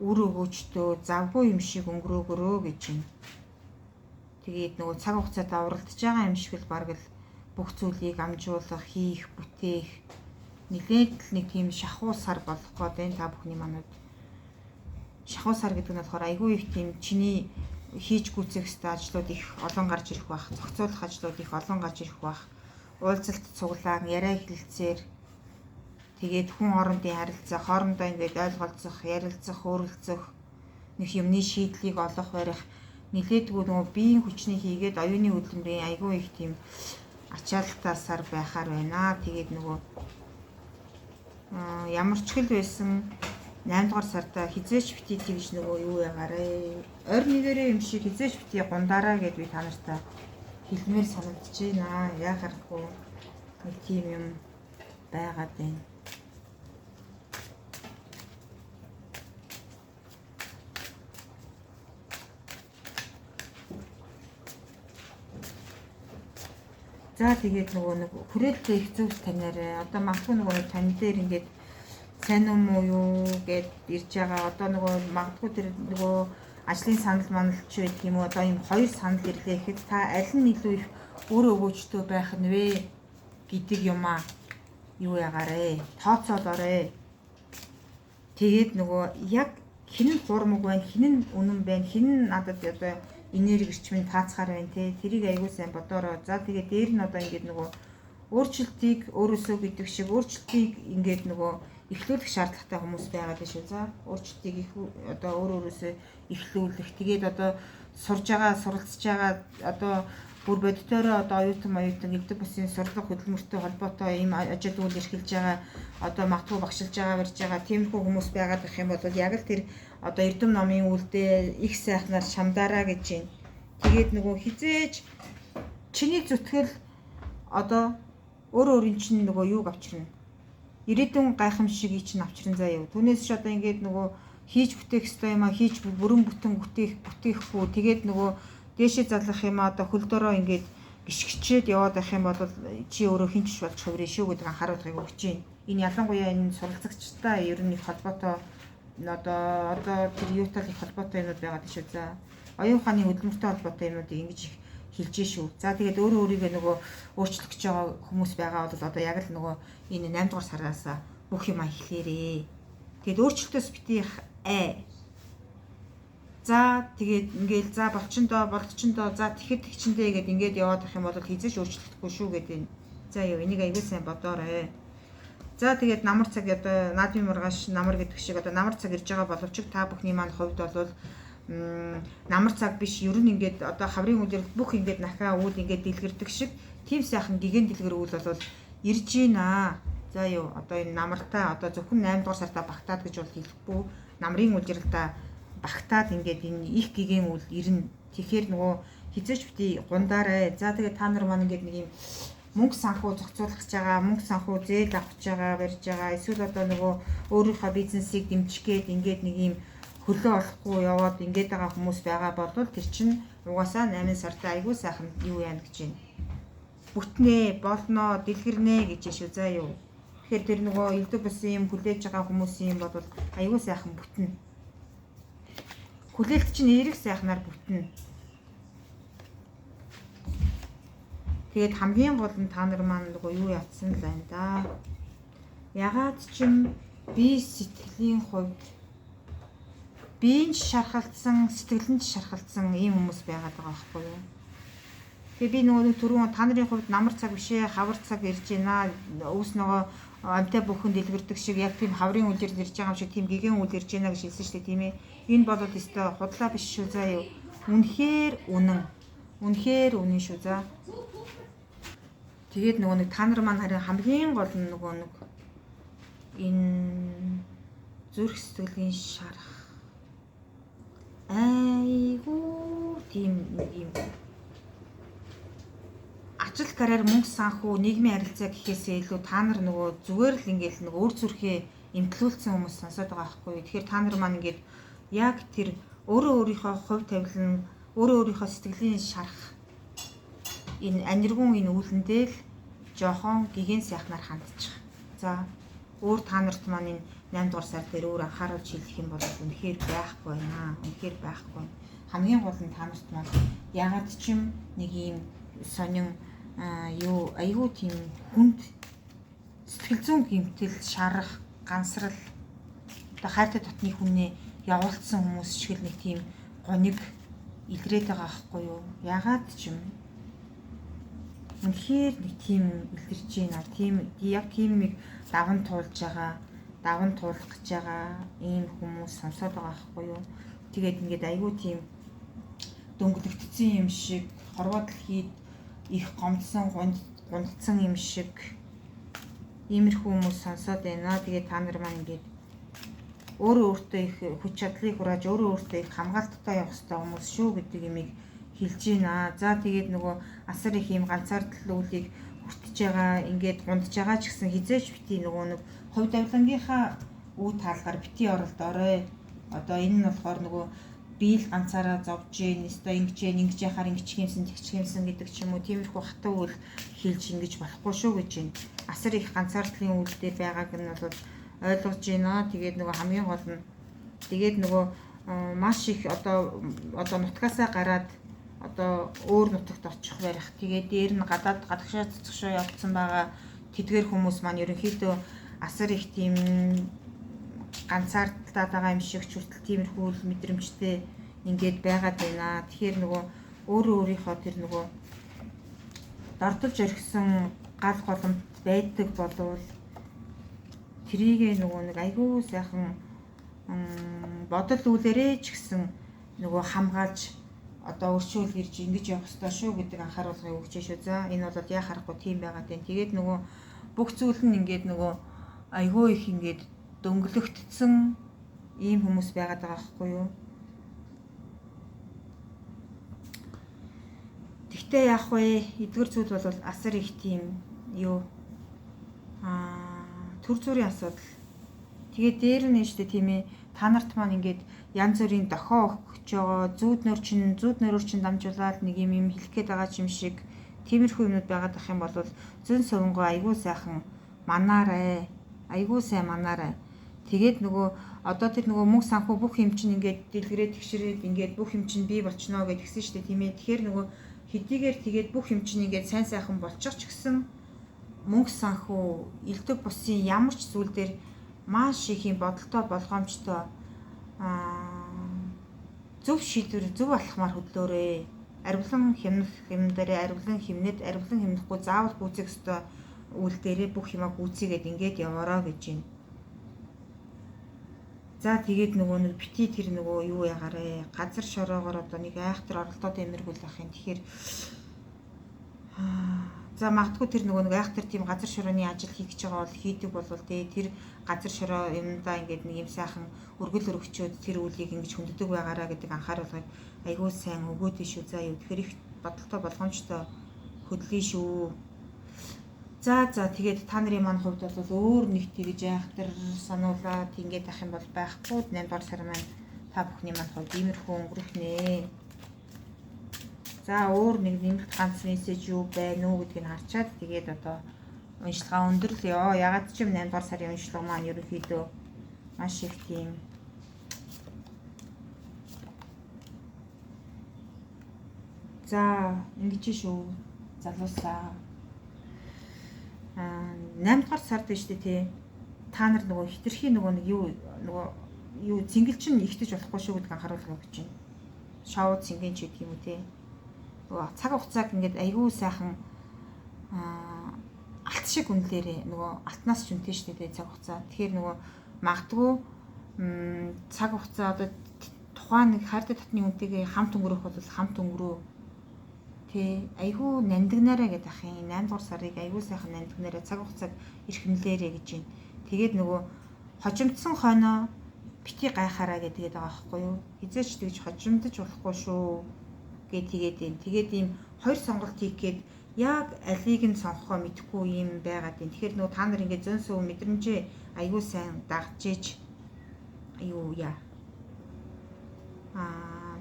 үр өгөөжтөө завгүй юм шиг өнгөрөөгөрөө гэж байна. Тэгээд нөгөө цаг хугацаанд уралдаж байгаа юм шиг л бараг л бүх зүйлийг амжуулах, хийх, бүтээх нэлээд л нэг тийм шахуу сар болох гээд та бүхний манад. Шахуу сар гэдэг нь болохоор айгүй их тийм чиний хийж гүйцэх ёстой ажлууд их олон гарч ирэх байх, зохицуулах ажлууд их олон гарч ирэх байх. Уулзалт цуглаан, яриа хэлэлцээр тэгээд хүн хоорондын харилцаа, хоорондоо ингээд ойлголцох, ярилцах, өөрөлцөх, нэг юмны шийдлийг олох барих нилээдгүй нөгөө биеийн хүчний хийгээд оюуны хөдөлмөрийн айгүй их тийм ачаалтаасаар байхаар байна. Тэгээд нөгөө ямар ч хэл байсан 8 дугаар сарда хизээч бити тэгж нөгөө юу ягаарэ. Ойр нэгээрээ юм шиг хизээч бити гундаараа гэд би та нартай хэлмээр санагдаж байна. Яагарахгүй нэг тийм юм байгаад байна. За тэгээд нөгөө нэг хүрээлэлтэй их зөв танаарай. Одоо магадгүй нөгөө тань дээр ингээд сайн юм уу юу гэд ирж байгаа. Одоо нөгөө магадгүй тэр нөгөө ажлын санал манал ч байдаг юм уу? Одоо ийм хоёр санал ирлээ гэхэд та аль нь илүү их өөрөө өгөөжтэй байх нь вэ гэдэг юм аа юу ягаарэ? Тооцоолоорой. Тэгээд нөгөө яг хэн нь хурмаг байна, хэн нь үнэн байна, хэн нь надад одоо энерги ирчмийн таацгаар байна те. Тэрийг аягүй сайн бодороо. За тэгээд дээр нь одоо ингээд нөгөө өөрчлөлтийг өөрөөсөө гэдэг шиг өөрчлөлтийг ингээд нөгөө эхлүүлэх шаардлагатай хүмүүс байгаад байна шүү. За өөрчлөлтийг их одоо өөрөөсөө эхлүүлэх. Тэгээд одоо сурж байгаа, суралцж байгаа одоо бүр бодитойроо одоо оюутан элдв бусын сурлага хөдөлмөртэй холбоотой ийм ажил үйл эрхэлж байгаа одоо магадгүй багшилж байгаа барьж байгаа тиймэрхүү хүмүүс байгаад байх юм бол яг л тэр одоо эрдэм номын үлдээ их сайхнаар шамдаараа гэж байна. Тэгээд нөгөө хизээж чиний зүтгэл одоо өөрийн чинь нөгөө юуг авчирна. Ирээдүйн гайхамшиг чинь авчирна заяа. Түүнээс ч одоо ингээд нөгөө хийж бүтээх ёстой юм а хийж бүрэн бүтэн бүтээхгүй тэгээд нөгөө дээшээ залгах юм одоо хөлдөөрөө ингээд гიშгчээд яваад байх юм бол чи өөрөө хинч болж хувирна шүү гэдэг анхааруулгыг өгч байна. Энэ ялангуяа энэ суралцагчтай ер нь их холбоотой одоо тэр юутай их холбоотой юмуд байгаад шүү. За оюун ухааны хөдөлмөртэй холбоотой юмнуудыг ингэж хэлж шүү. За тэгээд өөрийгөө нөгөө өөрчлөх гэж байгаа хүмүүс байгаа бол одоо яг л нөгөө энэ 8 дугаар сараас бүх юм эхлээрээ. Тэгээд өөрчлөлтөөс бити за тэгээд ингээл за болчондоо за тэгэхэд тэгчэндээ гээд ингээд яваад байх юм бол хизээш өөрчлөгдөхгүй шүү гэдэг. За юу энийг аягүй сайн бодоорой. За тэгээд намар цаг одоо наадмын маргааш намар гэдэг шиг одоо намар цаг ирж байгаа боловч та бүхний маань хувьд бол намар цаг биш ер нь ингээд одоо хаврын үйлрэл бүх ингээд нахаа үйл ингээд дэлгэрдэг шиг тийм сайхан гигэн дэлгэр үйл бол ирж гинэ. За юу одоо энэ намартаа одоо зөвхөн 8 дугаар сартаа багтаад гэж бол хэлэхгүй намрын үйлрэлдээ багтаад ингээд энэ их гигэн үйл ирнэ. Тэгэхээр нөгөө хизээч бити гундаарай. За тэгээд та нар маань ингээд нэг юм мөнгө санхүү зохицуулах гэж байгаа, мөнгө санхүү зээл авах байгаа, барьж байгаа. Эсвэл одоо нөгөө өөрийнхөө бизнесийг дэмжих гээд ингээд нэг юм хөлөө олохгүй яваад ингээд байгаа хүмүүс байгаа бол тэр чинь угаасаа 8 сартаа айгүй сайхан юу яана гэж байна. Бүтнээ, болно, дэлгэрнэ гэж шүү. За юу. Тэгэхээр тэр нөгөө элдв бусын юм хүлээж байгаа хүмүүсийн юм бол айгүй сайхан бүтнэ. Хүлээлт чинь эерэг сайхнаар бүтнэ. Тэгээд хамгийн гол нь та нар маань нөгөө юу ятсан л байна да. Ягаад ч юм би сэтгэлийн хувьд биеийн шархалцсан, сэтгэлэн шархалцсан ийм хүмүүс байгаад байгаа байхгүй юу? Тэгээ би нөгөө түрүүн та нарын хувьд намар цаг бишээ хавар цаг ирж байна. Өвс нөгөө амтай бүхэн дэлгэрдэг шиг яг тийм хаврын үйл ирж байгаа юм шиг тийм гэгэн үйл ирж байна гэж хэлсэн шүү дээ тийм ээ. Энэ бол өстой худлаа биш шүү заа юу. Үнэхээр үнэн. Үнэхээр үнэн шүү заа. Тэгээд нөгөө нэг та нар маань харин хамгийн гол нь нөгөө нэг энэ зүрх сэтгэлийн шарах айгуу тийм нэг юм ажил карьер мөнгө санхүү нийгмийн харилцаа гэхээсээ илүү та нар нөгөө зүгээр л ингээл нөгөө өөр зүрхээ эмтлүүлсэн хүмүүс сонсоод байгаа байхгүй. Тэгэхээр та нар маань ингээд яг тэр өөрөө өөрийнхөө хувь тавилан өөрөө өөрийнхөө сэтгэлийн шарах энэ аниргуун энэ үүлэндээ л жоохон гэгэн сайхнаар хандчих. За өөр та нарт маань энэ 8 дугаар сар дээр өөр анхааруулж хэлэх юм бол үнэхээр байхгүй байна. Үнэхээр байхгүй. Хамгийн гол нь та нарт маань ягаад ч юм нэг юм сонин юу айгүй тийм хүнд сэтгэл зүйн гэмтэл шарах гансрал одоо хайртай дотны хүнээ явуулсан хүмүүс шиг л нэг тийм гониг илрээд байгаа байхгүй юу? Ягаад ч юм үнэхээр нэг тийм илэрж байна. Тийм яг тийм нэг даван туулж байгаа, даван туулах гэж байгаа ийм хүмүүс сонсоод байгаа байхгүй юу? Тэгээд ингээд айгүй тийм дөнгөлөгдсөн юм шиг хорвоо дэлхийд их гомдсон гундсан юм шиг иймэрхүү хүмүүс сонсоод байна. Тэгээд та нар маань ингээд өөрөө өөртөө их хүч чадлыг хурааж өөрөө өөртөө их хамгаалттай явах хэрэгтэй хүмүүс шүү гэдэг юмыг хэлж байна. За тэгээд нөгөө асар их юм ганцаардл үлийг хүртэж байгаа ингээд гундж байгаа ч гэсэн хизээч бити нөгөө нэг хувь давлангийнхаа үе таалгаар бити оролдоорой. Одоо энэ нь болохоор нөгөө биел ганцаараа зовж гин өстой ингэж яхаар ингэж хэмсэн тэгч хэмсэн гэдэг ч юм уу тиймэрхүү хатуу үйл хэлж ингэж болохгүй шүү гэж байна. Асар их ганцаардлын үйлдэл байгааг нь бол ойлгож байна. Тэгээд нөгөө хамгийн гол нь тэгээд нөгөө маш их одоо нутгаасаа гараад одоо өөр нутагт очих барих. Тэгээд дээр нь гадагшаа цэцгшөө явцсан байгаа тэдгээр хүмүүс маань ерөнхийдөө асар их тийм ганцаардталтай байгаа юм шиг ч хүртэл тиймэрхүү мэдрэмжтэй ингээд байгаад байна. Тэгэхээр нөгөө өөрөө өөрийнхөө тэр нөгөө дордож орхисон гал голомт байдаг болвол тэрийг нөгөө нэг айгүй сайхан бодол үлээрээ ч гэсэн нөгөө хамгаалж одоо өршөөл ирж ингэж явах ёстой шүү гэдэг анхааруулгыг өгч шүү. За энэ бол яа харахгүй тийм байгаад байна. Тэгээд нөгөө бүх зүйл нь ингээд нөгөө айгүй их ингээд дөнгөлөгдсөн ийм хүмүүс байгаад байгаа байхгүй юу? Тэгтээ яах вэ? Эдгээр зүйл бол асар их тийм юу төр зүрийн асуудал. Тэгээд дээр нь штэ тийм ээ та нарт маань ингээд янз бүрийн дохио өгч байгаа зүүд нөрөөр чин дамжуулаад нэг юм хэлэх гээд байгаа юм шиг тиймэрхүү юмуд байгаад ах юм бол зөн совингоо айгүй сайхан манаарай. Айгүй сайн манаарай. Тэгээд нөгөө одоо тэр нөгөө мөнгө санхүү бүх юм чинь ингээд дэлгэрээ тэгшрээд ингээд бүх юм чинь бий болчихно гэж гисэн штэ тийм ээ. Тэгэхээр нөгөө хэдийгээр тэгээд бүх юм чинь ингээд сайн сайхан болчих ч гэсэн мөнгө санхүү элдэг бусын ямар ч зүйл дээр маш их юм бодолтой болгоомжтой зөв шийдвэр зөв алхмаар хөдлөөрэй. Арвилан хэмнэх юм дээрээ арвилан хэмнэхгүй заавал гүйцэх ёстой үйл дээрээ бүх юмаа гүйцээгээд ингээд яваараа гэж байна. За тэгээд нөгөө нэг бити тэр нөгөө юу ягаарэ газар шороогоор одоо нэг айхтар оролдоод эмэргүүл ах юм. Тэгэхээр за магадгүй тэр нөгөө нэг айхтар тийм газар шорооны ажил хийх гэж байгаа бол хийдэг болвол тэр газар шороо юмдаа ингээд нэг юм сайхан өргөл өргөчөөд тэр үлийг ингэж хүнддэг байгаараа гэдэг анхааруулгыг айгүй сайн өгөөд шүү. За юу тэгэхээр их бодолтой болгоомжтой хөдлөе шүү. За тэгээд та нарын маань хувьд бол өөр нэг тэгж айхтар сануулаад ингэж ах юм бол байхгүй. 8 дугаар сар маань та бүхний маань хувьд иймэрхүү өнгөрөх нэ. За өөр нэг нэмэлт ганц мессеж юу байна уу гэдгийг харчаад тэгээд одоо уншилгаа өндөрлөё. Ягаад ч юм 8 дугаар сарын уншлага маань ерөнхийдөө маш их тийм за ингэж шүү. Залуусаа 8 дугаар сард байна шүү дээ тий. Та нар нөгөө хитрхи нөгөө нэг юу цэнгэлчин ихтэж болохгүй шүү гэдэг анхааруулга өгч байна. Шоу цэнгийн ч гэдэг юм уу тий. нөгөө цаг хугацааг ингээд айгүй сайхан алт шиг үнэлээрээ нөгөө алтнаас ч үнэтэй шүү дээ цаг хугацаа. Тэгэхээр нөгөө магадгүй цаг хугацаа одоо тухайн нэг хайртай татны үнтэйгээ хамт өнгөрөх бол хамт өнгөрөө. Тэ айгүй нандинаараа гэдэг ахын 8 дугаар сарыг айгүй сайхан нандинаараа цаг хугацааг эрхэмлээрээ гэж байна. Тэгээд нөгөө хожимдсан хойноо бити гайхаараа гэдэг байгаа байхгүй юу? Хизээч тэгж хожимдож болохгүй шүү гэд тэгээд юм. Тэгээд ийм хоёр сонголт хийх гээд яг алийг нь сонгохоо мэдэхгүй юм байгаад байна. Тэгэхээр нөгөө та нар ингээд зөн сөв мэдрэмжээ айгүй сайн дагж иж аюу яа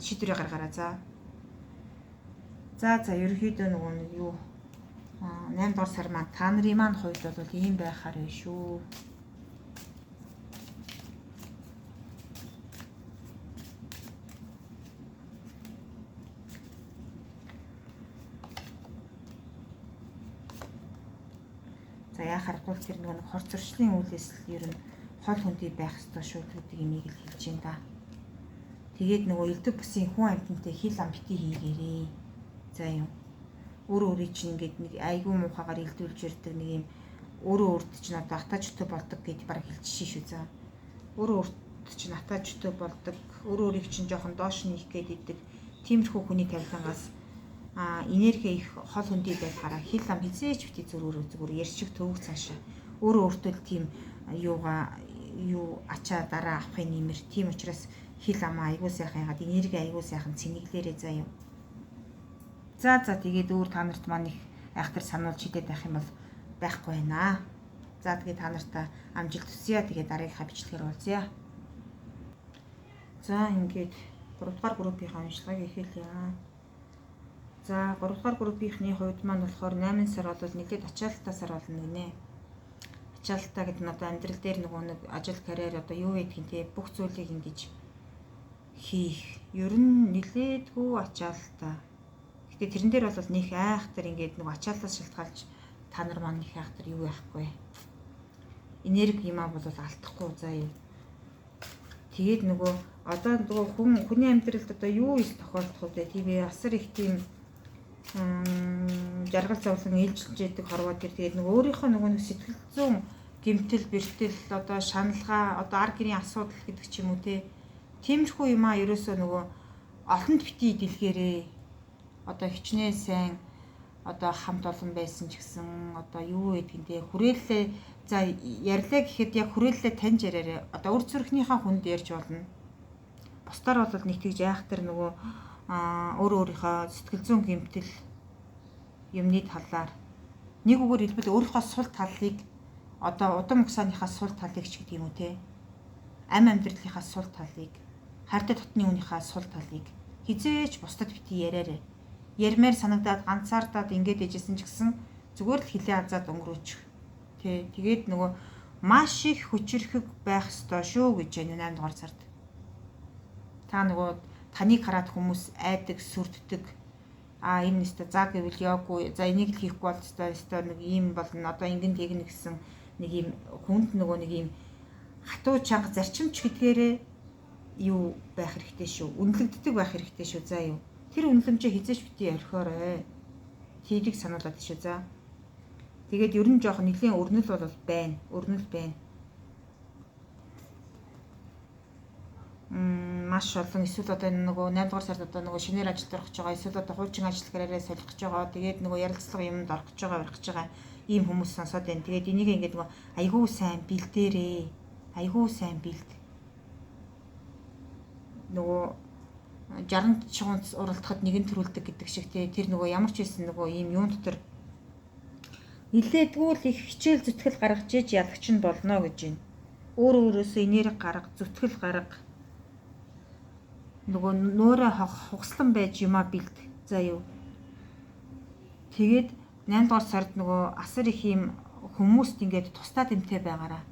шийдвэрээ гаргаараа за ерөөхдөө нөгөө нэг юу 8 дугаар сар маань та нарын маань хувьд бол ийм байхаар байна шүү. За яхахгүй тэр нэг хор зуршлын үйлээс л ер нь хол хүндий байх ёстой шүү гэдэг имийг л хэлж байна да. Тэгээд нөгөө элдв бүсийн хүн амьтантай хил ам бити хийгээрээ. За юм. Өөрөө чинь ингээд нэг айгүй муухагаар илдүүлж ирдэг нэг юм өөрөө өөрт чинь одоо атаачтай болдог гэдээ бараг хэлчихшээ шүү за. Өөрөө өөрт чинь атаачтай болдог, өөрийг чинь жоохон доош нь их гэдэг тиймэрхүү хүний тавилангаас энерги их хол хүндий байхаараа хил ам хизээч бити зүгээр ярьчих төвөг цаашаа. Өөрөө өөртөө тийм юу ачаа дараа авахын нэмэр тийм учраас хил амаа айгуу сайхан ягаад энерги айгуу сайхан цэнэглээрээ заа юм. За тэгээд өөр та нарт маань их айхтар сануулж хидэд байх юм бол байхгүй байна. За тэгээд та нартаа амжилт хүсье. Тэгээд дараагийнхаа бичлэгээр уулзъя. За ингээд 3 дугаар группийнхаа уншлагыг эхэлье. За 3 дугаар группийнхний хувьд маань болохоор 8 сар бол нэлээд ачаалттай сар болно гинэ. Ачаалттай гэдэг нь одоо амьдрал дээр нөгөө нэг ажил карьер одоо юу гэдгийг те бүх зүйлийг ингэж хийх. Ер нь нэлээдгүй ачаалттай. Гэтэ тэрэн дээр бол нэг айхтар ингээд нөгөө ачаалтаас шалтгаалж та нар маань их айхтар юу яахгүй. Энерги юмаа бол алдахгүй заа юу. Тэгээд нөгөө одоо нөгөө хүний амьдралд одоо юу ил тохиолдох вэ? TV асар их тийм жаргал зовлон ээлжилж яадаг хорвоо тэр тэгээд нөгөө өөрийнхөө нөгөө нэг сэтгэл зүйн гэмтэл бэртэл одоо шаналгаа одоо ар гэрийн асуудал гэдэг ч юм уу те тиймэрхүү юмаа ерөөсөө нөгөө олонд бити дэлгээрээ одоо хичнээн сайн одоо хамт олон байсан ч гэсэн одоо юу гэдгийг те хүрээлээ за ярьлаа гэхэд яг хүрээлээ таньж яриараа одоо үр зүрхнийхээ хүнд ярьж болно. Бусдаар бол нэг тэгж айхтар нөгөө өөрийнхөө сэтгэл зүйн гэмтэл юмны талаар нэг үгээр хэлбэл өөрийнхөө сул талыг одоо удам угсааныхаа сул талыг ч гэдэг юм уу те ам амьдралынхаа сул талыг хайртай дотны үнийхээ сул талыг хизээч бусдад бити яриараа ярмаар санагдаад ганцаардаад ингэж ээжсэн ч гэсэн зүгээр л хилээ азаад өнгөрөөчих те тэгээд нөгөө маш их хүчрхэг байх ёстой шүү гэж байна 8 дугаар сард та нөгөө таныг хараад хүмүүс айдаг сүрддэг энэ нэстэ за гэвэл яагүй за энийг л хийхгүй бол өстой нэг ийм болно одоо ингэн тэгнэ гэсэн нэг ийм хүнд нөгөө нэг ийм хатуу чанга зарчимч гэдгээрээ юу байх хэрэгтэй шүү үнэлэгддэг байх хэрэгтэй шүү за юу тэр үнэлэмжээ хизээч бити орхиорой тийдийг сануулад шүү за тэгээд ер нь жоох нэлийн өрнөл бол байна маш олон эсвэл одоо нөгөө 8 дугаар сард одоо нөгөө шинээр ажилд орох гэж байгаа эсвэл одоо хуучин ажил карьераа солих гэж байгаа тэгээд нөгөө ярилцлага юмд орох гэж байгаа ийм хүмүүс сонсоод байна. Тэгээд энийг ингээд нөгөө айгүй сайн бэлдээрээ айгүй сайн бэлд нөгөө 60 чуунц уралдахад нэгэн төрүүлдэг гэдэг шиг тэр нөгөө ямар ч байсан нөгөө ийм юун дотор нилээдгүй л их хичээл зүтгэл гаргаж иж ялагч нь болно гэж байна. Өөрөөсөө энерги гарга зүтгэл гарга нөгөө нөөрэ хугслан байж юмаа бэлд за юу тэгээд 8 дугаар сард нөгөө асар их юм хүмүүст ингээд тусдаа тэмтэй байгаараа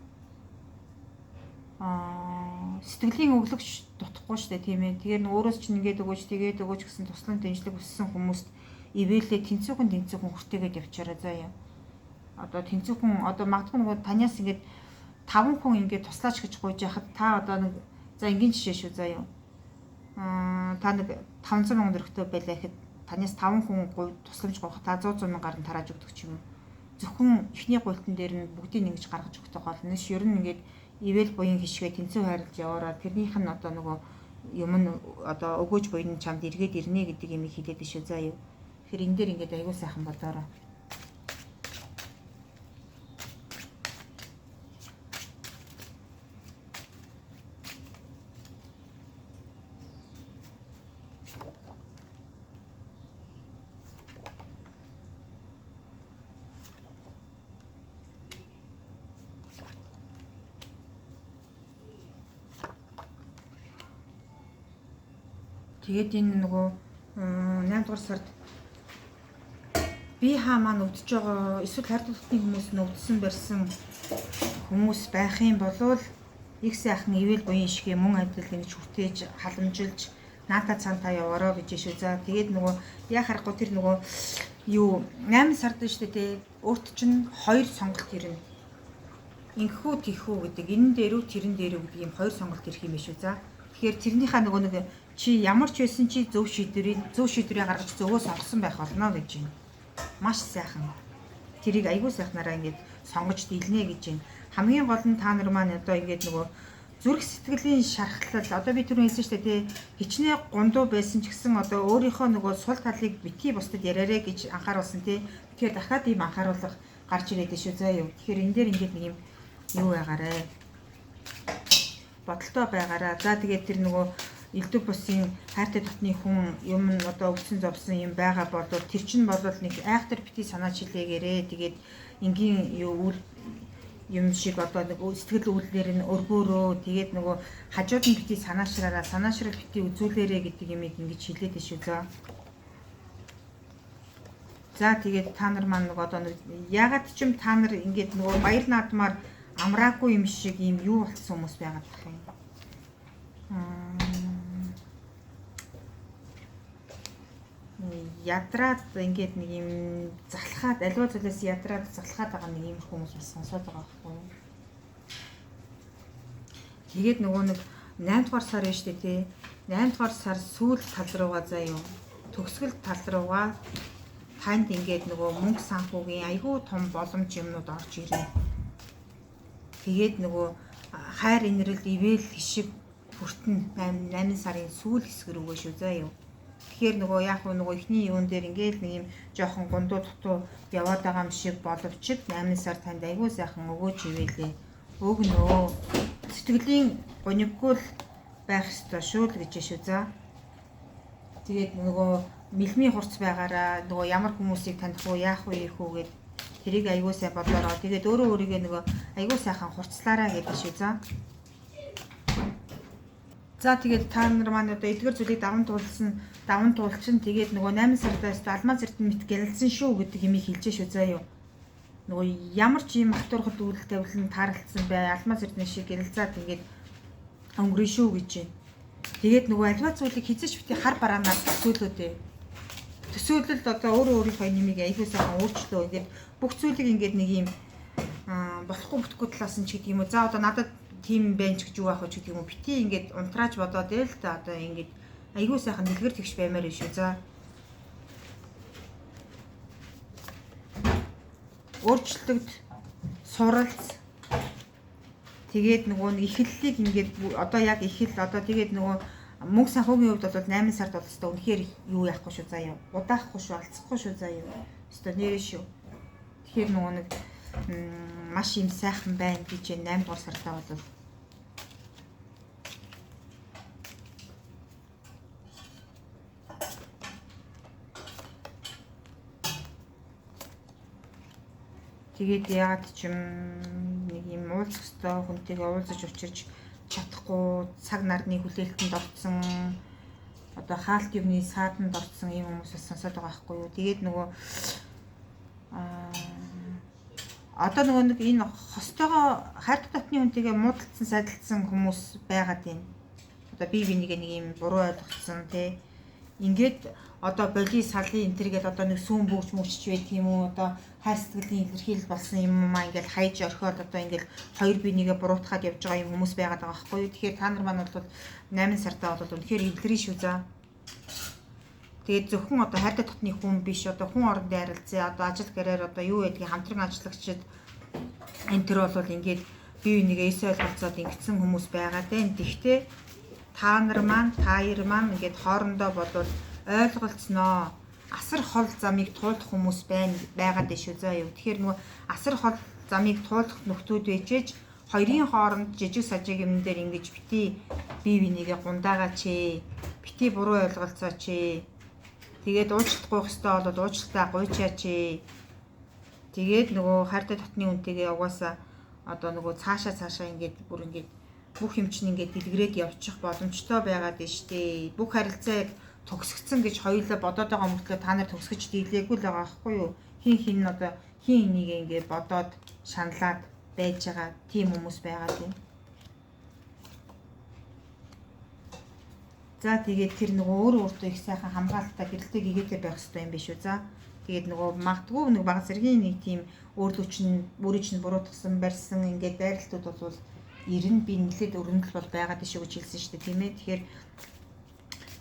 сэтгэлийн өглөгч дутхгүй шүү дээ тийм ээ тэгээд өөрөөс чинь ингээд өгөөч тэгээд өгөөч гэсэн туслан дэмжлэг өссөн хүмүүст ивэлээ тэнцүүхэн хүртээгээд явчаараа за юу одоо тэнцүүхэн одоо магадгүй нөгөө таньяас ингээд 5 хүн ингээд туслаач гэж гуйж яхад та одоо нэг за энгийн жишээ шүү за юу та нэг 500 сая төгрөгтэй байлаа гэхэд танаас 5 хүн тусламж гоох та 100 мянгаар нь тарааж өгдөг ч юм уу. Зөвхөн эхний гуйлтан дээр нь бүгдийг ингэж гаргаж өгөх гол нь ер нь ингээд ивэл буян хишгээ тэнцүү хайрлаж яваараа тэрнийх нь одоо нөгөө юм нь одоо өгөөж буян чамд эргээд ирнэ гэдэг юм хэлээд шүү заа юу. Тэгэхээр энэ дээр ингээд аягүй сайхан бодоорой. Тэгээд энэ нөгөө 8 дугаар сард би хаа маань өвдөж байгаа эсвэл хард тутны хүмүүс нь өвдсөн барьсан хүмүүс байх юм болвол их сайхан ивэл буян ишгээ мөн адил гэж хүртээж халамжилж наата цаантаа яваараа гэж шүү. За тэгээд нөгөө яа харахгүй тэр нөгөө юу 8 сард нь шүү дээ өөрт чинь 2 сонголт ирнэ. Инхүү тийхүү гэдэг энэ дээрүү тэрэн дээрүү гэдэг ийм 2 сонголт ирэх юм биш үү. За тэгэхээр тэрнийхээ нөгөө нэг чи ямар ч байсан чи зөв шийдвэрийг гаргаж зөвөө сонгосон байх болно гэж байна. Маш сайхан. Тэрийг айгүй сайхнараа ингээд сонгож дийлнэ гэж байна. Хамгийн гол нь та нар маань одоо ингээд нөгөө зүрх сэтгэлийн шархлал одоо би түрүү хэлсэн шүү дээ хичнээн гундуу байсан ч гэсэн одоо өөрийнхөө нөгөө сул талыг битгий бусдад яриарэ гэж анхааруулсан тий. Тэгэхээр дахиад ийм анхааруулга гарч ирээд шүү заа юу. Тэгэхээр энэ дээр ингээд нэг юм юу байгаарэ. Бодолтой байгаараа. За тэгээд тэр нөгөө элдв бусын хайртай дотны хүн юм одоо өвсөн зовсон юм байгаа бол тэр чинь бол нэг айхтар бити санаа чилээгээрээ тэгээд энгийн юм шиг одоо нэг сэтгэл үйлдэлээр нь өргөөрөө тэгээд нөгөө хажууд нь бити санаашрал бити үзүүлээрэ гэдэг юм ингэж хэлээд шүү заа. За тэгээд та нар маань нөгөө одоо ягаад ч юм та нар ингээд нөгөө баяр наадмаар амраагүй юм шиг юм юу болсон хүмүүс байгаад байх юм. Ядраад ингээд нэг юм залхаад аливаа зүйлээс ядраад залхаад байгаа нэг юм хүмүүс бас сонсоод байгаа байхгүй юу. Тэгээд нөгөө нэг 8 дугаар сар шүү дээ тий. 8 дугаар сар сүүл тал руугаа заа юу. Төгсгөл тал руугаа танд ингээд нөгөө мөнгө санхүүгийн айгүй том боломж юмнууд орж ирнэ. Тэгээд нөгөө хайр инрэл ивэл хишиг хүртэн 8 сарын сүүл хэсгэр өгөө шүү заа юу. Тэгэхээр нөгөө яг нөгөө ихний юун дээр ингээд нэг юм жоохон гундуу дутуу яваад байгаа юм шиг боловч 8 сар танд айгүй сайхан өгөөж ивэлээ. Өгнөө. Сэтгэлийн гониггүй байх ёстой шүү л гэж шүү за. Тэгээд нөгөө мэлмийн хурц байгаараа нөгөө ямар хүмүүсийг таних уу яах вэ ийхүү гэд тэрийг айгүй сайн бодлороо. Тэгээд өөрөө өөрийгөө нөгөө айгүй сайхан хурцлаараа гэдэг шүү за. За тэгээд та нар маань одоо эдгээр зүйлийг даван туулчин тэгээд нөгөө 8 сардаас алмаз эрдэнэ мэт гялалсан шүү гэдэг юмыг хэлж шүү заа юу. Нөгөө ямар ч юм хатуурхад үйл тавилан таарлцсан бай алмаз эрдэнэ шиг гялалцаад ингээд өнгөрөн шүү гэж байна. Тэгээд нөгөө альва зүйлийг хизэж бити хар бараанаар төсөөлөөдөө. Төсөөлөлд одоо өөрийнхөө нэмийг аягүй сайхан өөрчлөө. Ингээд бүх зүйлийг ингээд нэг юм болохгүй талаас нь ч гэдэг юм уу. За одоо надад тийм бэнч гэж юу аах вэ гэдэг юм уу. Бити ингээд унтрааж бодоод ээ л та одоо ингээд айгүй сайхан дэлгэр тэгш баймаар шүү. За. Өөрчлөлт суралц тэгээд нөгөө нэг эхлэлийг ингээд одоо яг эхэл одоо тэгээд нөгөө мөнгө санхүүгийн хувьд бол 8 сард бол өстой үнэхээр юу яахгүй шүү заа юу. Удаахгүй шүү, алцахгүй шүү заа юу. Өстой нэрээ шүү. Тэгэхээр нөгөө нэг маш юм сайхан байна гэж 8 дугаар сартаа бол тэгээд яагаад ч юм нэг юм уулзах ёстой хүнтэйгээ уулзаж учирч чадахгүй цаг нарны хүлээлтэнд орсон одоо хаалт юмны саатанд орсон юм хүмүүс сонсоод байгаа байхгүй юу. Тэгээд нөгөө одоо нөгөө нэг энэ хостойгоо хайртай дотны хүнтэйгээ муудалцсан сайдалцсан хүмүүс байгаад байна. Одоо би бинийг нэг юм буруу ойлгоцсон тий. Ингээд одоо боли салын энтергээл одоо нэг сүүн бөгч мөчч байт юм уу одоо хайр сэтгэлийн илэрхийлэл болсон юм маа ингээд хайж орхиод одоо ингээд хоёр бинийгээ буруутгаад явж байгаа юм хүмүүс байгаад байгаа байхгүй юу. Тэгэхээр та нар маань бол 8 сартаа бол үнэхээр илэрэн шүү за. Тэгээд зөвхөн одоо хайртай дотны хүн биш одоо хүн орондын харилцаа одоо ажил карьер одоо юу гэдгийг хамтран ажиллагчид энэ төр бол ингээд бие бинийгээ эс ойлголцоод ингэсэн хүмүүс байгаа дээ. Гэхдээ та хоёр маань ингээд хоорондоо болвол ойлголцноо. Асар хол замыг туулах хүмүүс байгаад шүү заа юу. Тэгэхээр нөгөө асар хол замыг туулах нөхдүүд байжээж хоёрын хооронд жижиг сажиг юм дээр ингэж бити бие бинийгээ гундаагач ээ. Бити буруу ойлголцооч ээ. Тэгээд уучлалт гуйх ёстой бол уучлалтаа гуйчаач ээ. Тэгээд нөгөө хайртай дотны үнтэйгээ угаасаа одоо нөгөө цаашаа ингээд бүр ингээд бүх юм чинь ингээд дэлгэрээд явчих боломжтой байгаад байна штэ. Бүх харилцааг төгсгцэн гэж хоёулаа бодоод байгаа мөртлөө та нар төгсгөж дийлээгүй л байгаа байхгүй юу? Хин одоо хин энийг ингээд бодоод шаналаад байж байгаа тийм хүмүүс байгаа тийм. За тэгээд тэр нөгөө өөртөө их сайхан хамгаалалтаа гэрэлтэй гэгээтэй байх хэрэгтэй юм биш үү? За тэгээд нөгөө магадгүй нэг баг зэргийн нэг тийм өөрийн чинь буруутгасан барьсан ингээд дайралтууд бол ирэн би нэлээд өрнөдөл бол байгаад шүү гэж хэлсэн шүү дээ тийм ээ. Тэгэхээр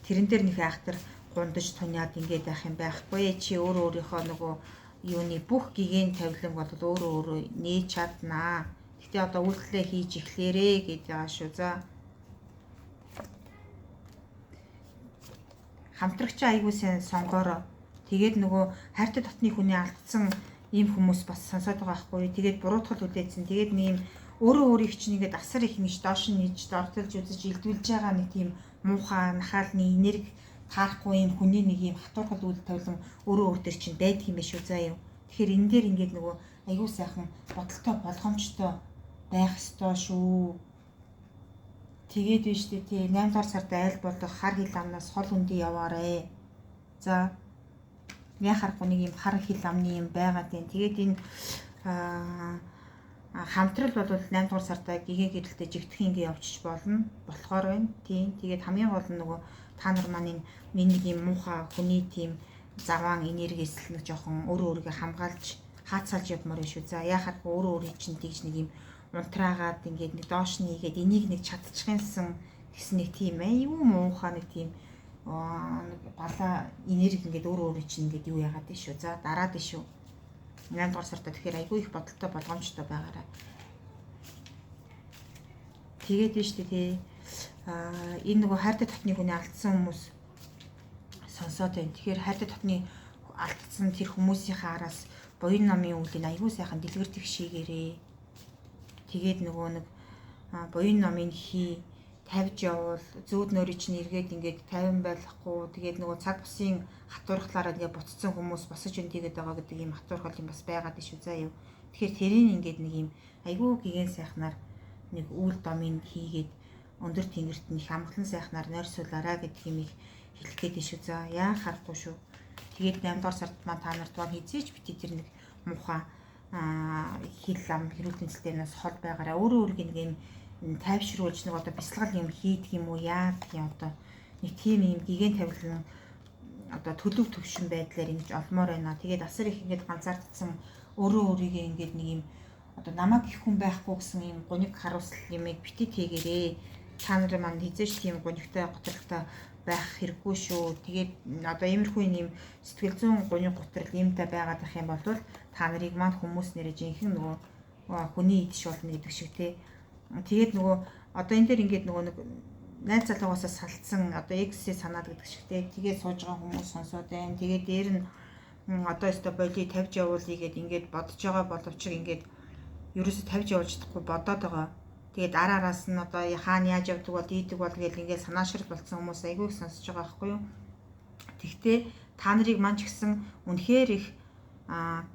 тэрэн дээр нэг айхтар гундаж туниад ингээд байх юм байхгүй. Чи өөрийнхөө нөгөө юуны бүх гигийн тавилан бол өөрөө нээж чаднаа. Гэтэ одоо үйлдэлээ хийж эхлээрээ гэдэг байгаа шүү. За хамтрагч айгуу сайн сонгороо. Тэгээд нөгөө хайртай дотны хүний алдсан ийм хүмүүс бас сонсоод байгаа байхгүй. Тэгээд буруутгал үлээсэн. Тэгээд нэг өөрөө чинь ингээд асар их ингэж доош нь нээж дортолж үзэж илдүүлж байгаа нэг тийм муухай нахаалны энерги таарахгүй юм хүний нэг юм хатуурхал үйл тавилан өөрөө төр чинь байдаг юм биш үү заа юу. Тэгэхээр энэ дээр ингээд нөгөө айгуу сайхан бодолтой болгоомжтой байх ёстой шүү. Тэгээд биш үү тий 8 дугаар сард айл болох хар хил амнаас хол хүндий яваарэ. За яхахгүй нэг юм хар хил амны юм байгаад байна. Тэгээд энэ хамтрал бол 8 дугаар сарда гэгээ гэрэлтэй жигдэх ингэ явчих болохоор байна. Тийм. Тэгээд хамгийн гол нь нөгөө та нар маань миний юм муухай хүний тийм заваан энергиэс нэг жоохон өөрийгөө хамгаалж хаацалж явмаар шүү. За яхахгүй өөрөө чинь тэгж нэг юм унтраагаад ингээд нэг доош нь хийгээд энийг нэг чадчихсан гэсэн нэг тийм юу муухай нэг тийм нэг балаа энерги ингээд өөрөө чинь ингээд юу яагаад тийш шүү. За дараад тийш шүү. 8 дугаар сарда тэгэхээр айгүй их бодолтой болгоомжтой байгаарай. Тэгээд нь шүү дээ. Энэ нөгөө хайртай дотны хүний алдсан хүмүүс сонсоод байна. Тэгэхээр хайртай дотны алдсан тэр хүмүүсийнхээ араас буян намын үүлийг айгүй сайхан дэлгэр тэгшээгээрээ. Тэгээд нөгөө нэг буян намын тавьж явуул зүүд нөрий чинь эргээд ингээд 50 байхгүй. Тэгээд нөгөө цаг бусын хатуурхлаараа ингээд буцсан хүмүүс босож өндийгээд байгаа гэдэг ийм хатуурхал юм бас байгаад шүү заа юу. Тэгэхээр тэрийг ингээд нэг ийм айгүй гигэн сайхнаар нэг үйл домын хийгээд өндөр тэнгэрт нь их амгалан сайхнаар нойрсуулаарай гэдэг юм их хэлэх гээд шүү заа. Яа харахгүй шүү. Тэгээд 8 дугаар сард маань та нарт бол хизээч бити тэр нэг муухай хил ам хэрүүл тэнцэлтээс хол байгаараа өөрөө нэг юм тайвшруулж нэг одоо бясалгал юм хийдэг юм уу яадаг юм одоо нэг тийм юм гигэн тавилан одоо төлөв төвшин байдлаар ингэж олмоор байна. Тэгээд асар их ингэж ганцаардсан өөрийгөө ингэж нэг юм одоо намайг их хүн байхгүй гэсэн юм гуниг харуулсал юмыг бити тээгээрээ. Та нар маань хизээч тийм гунигтай готролтой байх хэрэггүй шүү. Тэгээд одоо иймэрхүү юм сэтгэл зүйн гуниг готрол юмтай байгаад байх юм бол та нарыг маань хүмүүс нэрээ жинхэнэ нөгөө хүний идэж болно гэдэг шиг те. Тэгээд нөгөө одоо энэ дээр ингээд нөгөө нэг найз залуугаас салцсан одоо X-ийг санаад гэдэг шигтэй. Тэгээд сууж байгаа хүмүүс сонсоод байна. Тэгээд дээр нь одоо өстө боли тавьж явуулъя гэд ингээд бодож байгаа боловч ингээд ерөөсө тавьж явуулж чадахгүй бодоод байгаа. Тэгээд араараас нь одоо хаана яаж явдаг бол ийдэг бол гэж ингээд санаашрал болсон хүмүүс айгүй их сонсож байгаа байхгүй юу. Тэгтээ та нарыг маань ч гэсэн үнэхээр их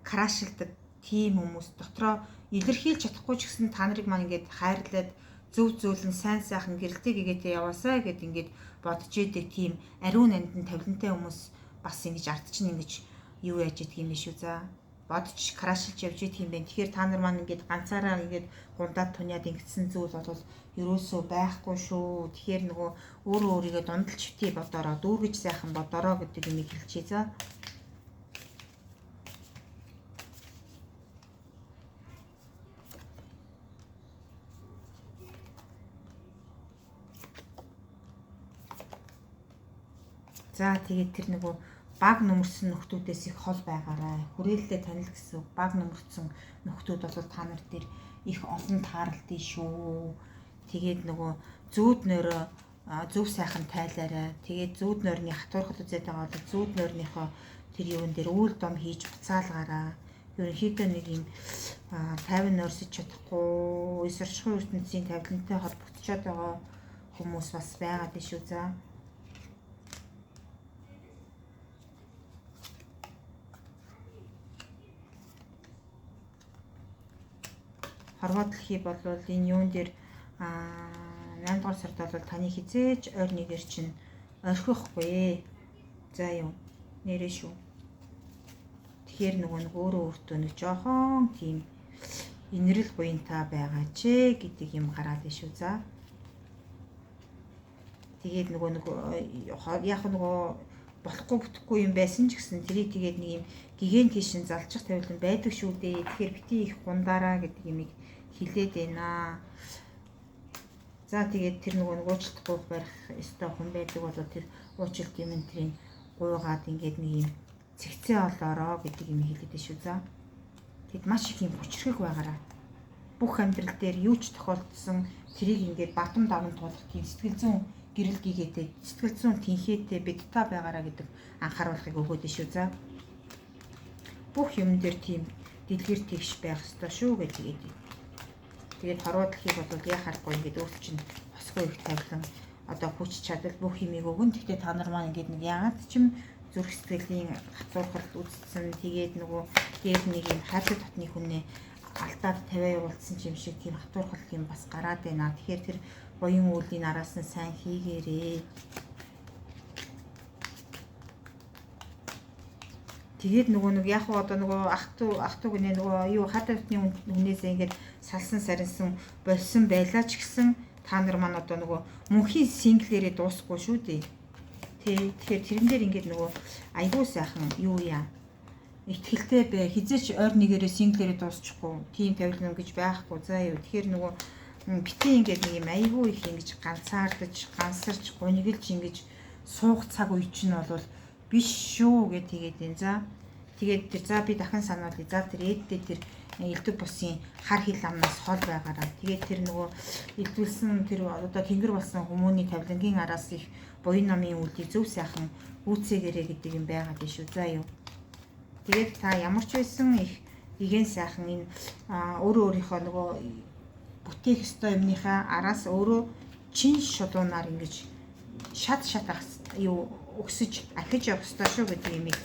крашилдаг тийм хүмүүс дотроо илэрхийлж чадахгүй ч гэсэн та нарыг маань ингээд хайрлаад зөв зөвлөн сайн сайхан гэрэлтэй гэгээтэй яваасаа гэд ингээд бодож идэг тийм ариун нандин тавилантай хүмүүс бас ингэж ард чинь ингэж юу яаж идэг юм биш үү. За бодож крашилж явж идэг юм байна. Тэгэхээр та нар маань ингээд ганцаараа ингээд гундаад туниад ингэсэн зүйл бол ерөөсөө байхгүй шүү. Тэгэхээр нөгөө өөрийгөө дундалж битий бодороо дүүргэж сайхан бодороо гэдэг юм хэлчихье. За За тэгээд тэр нөгөө баг нөмөрсөн нөхдүүдээс их хол байгаарай. Хүрээлэлээ танил гэсэн баг нөмөрсөн нөхдүүд бол та нар дээр их олон тааралдیں шүү. Тэгээд нөгөө зүүд нойроо зөв сайхан тайлаарай. Тэгээд зүүд нойрны хатуурхал үзээд байгаа бол зүүд нойрныхоо тэр юун дээр үйл дом хийж буцаалгаараа. Ерөнхийдөө нэг юм 50 нойрсож чадахгүй, эсэрчхэн ертөнцийн тавилантай холбогдчиход байгаа хүмүүс бас байгаад шүү. За. Хорвоо дэлхий бол энэ юун дээр 8 дугаар сард бол таны хизээж ойр нэгээр чинь орхихгүй. За юу нэрээ шүү. Тэгэхээр нөгөө өөрөө өөртөө нэг жоохон тийм инэрэл буянтай байгаа ч гэдэг юм гараад шүү. За. Тэгээд нөгөө яг нөгөө болохгүй бүтэхгүй юм байсан ч гэсэн тэрийг тэгээд нэг юм гигэн тийшин залжих тавилан байдаг шүү дээ. Тэгэхээр бити их гундаараа гэдэг юмыг хэлээд байна. За тэгээд тэр нөгөө уучлалтгүй барих ёстой хүн байдаг бол тэр уучлалт юм энтрийн гуйгаад ингээд нэг юм цэгцээ олоороо гэдэг юм хэлээд шүү. За. Тэгэд маш их юм хүчрэх байгаараа. Бүх амьдрал дээр юу ч тохиолдсон тэрийг ингээд бадам даван туулах тийм сэтгэл зүйн гэрэл гигээтэй сэтгэл зүйн тэнхээтэй бид та байгаараа гэдэг анхааруулгыг өгөөд шүү. За. Бүх юм дээр тийм дэлгэр тэгш байх ёстой шүү гэдэг. Тэгээд хорвоо дэлхийг бол яхахгүй ингээд өөрт чинь хосгүй их тавилан одоо хүч чадал бүх юмыг өгөн. Тэгтээ та нар маань ингээд нэг яагаад ч юм зүрх сэтгэлийн хацуурхал үзсэн. Тэгээд нөгөө дээр нэг юм хайртай татны хүнээ алдаад тавиа явуулсан юм шиг тийм хатуурхал юм бас гараад байна. Тэгэхээр тэр буян үүлийн араас нь сайн хийгээрээ. Тэгээд нөгөө нэг яг одоо нөгөө ах トゥ гинэ нөгөө юу хайртай татны хүнээсээ ингээд салсан сарнсан болсон байлаа ч гэсэн та нар маань одоо нөгөө мөнхийн синглэрээ дуусахгүй шүү дээ. Тэгэхээр тэрэн дээр ингээд нөгөө айгуу сайхан юу яа. Итгэлтэй бай. Хизээч ойр нэгээрээ синглэрээ дуусчихгүй. Тийм тавилан гэж байхгүй. За юу. Тэгэхээр нөгөө бити ингээд нэг юм айгуу их ингэж ганцаардаж, гансарч, гунигэлж ингэж суух цаг үе чинь бол биш шүү гэж тэгээд энэ. За. Тэгээд тэр за би дахин сануулъя. За тэр ээдтэй тэр элдв бусын хар хил амнаас хол байгаараа. Тэгээд тэр нөгөө элдвэлсэн тэр одоо тэнгэр болсон хүмүүний тавилангийн араас их буян намын үлдийг зөв сайхан үүцээгээрээ гэдэг юм байгаад шүү. За юу. Тэгээд та ямар ч байсан их игэн сайхан энэ өөрийнхөө нөгөө бүтээх ёстой юмныхаа араас өөрөө чин шулуунаар ингэж шат ах юу өгсөж ахиж явах ёстой шүү гэдэг юмыг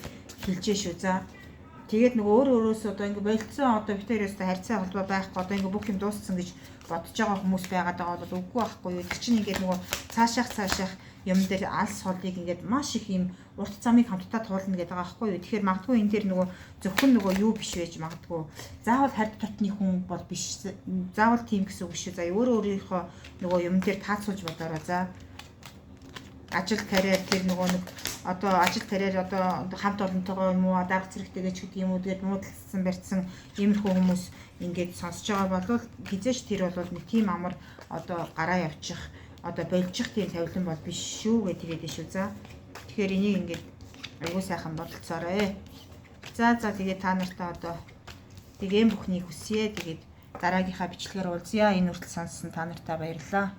хэлжээ шүү. За. Тэгээд нөгөө өөрөөс одоо ингэ болцсон одоо битээрээс харьцаа холбоо байхгүй одоо ингэ бүх юм дууссан гэж бодож байгаа хүмүүс байгаад байгаа бол үгүй байхгүй юу. Тэр чинь ингээд нөгөө цаашаах юм дээр алс холыг ингээд маш их юм урт замыг хамтдаа туулна гэдэг байгаа байхгүй юу. Тэгэхээр магадгүй энэ дээр нөгөө зөвхөн нөгөө юу биш байж магадгүй. Заавал хард татны хүн бол биш. Заавал тийм гэсэн үг шүү. За өөрийнхөө нөгөө юм дээр таацуулж бодороо. За. Ажил карьер тэр нөгөө нэг одоо ажил карьер одоо хамт олонтойгоо юм уу дарга зэрэгтэйгээ ч гэдэг юм уу тэгээд муудалцсан барьцсан иймэрхүү хүмүүс ингээд сонсож байгаа бол хизээч тэр бол нэг тийм амар одоо гараа явчих одоо болчих тийм тавилан бол биш шүү гэж тэгээд шүү. За. Тэгэхээр энийг ингээд аягүй сайхан бодолцоорой. За тэгээд та нартай одоо тийм бүхнийг хүсье. Тэгээд дараагийнхаа бичлэгээр уулзъя. Энэ хүртэл сонссон та нартай баярлалаа.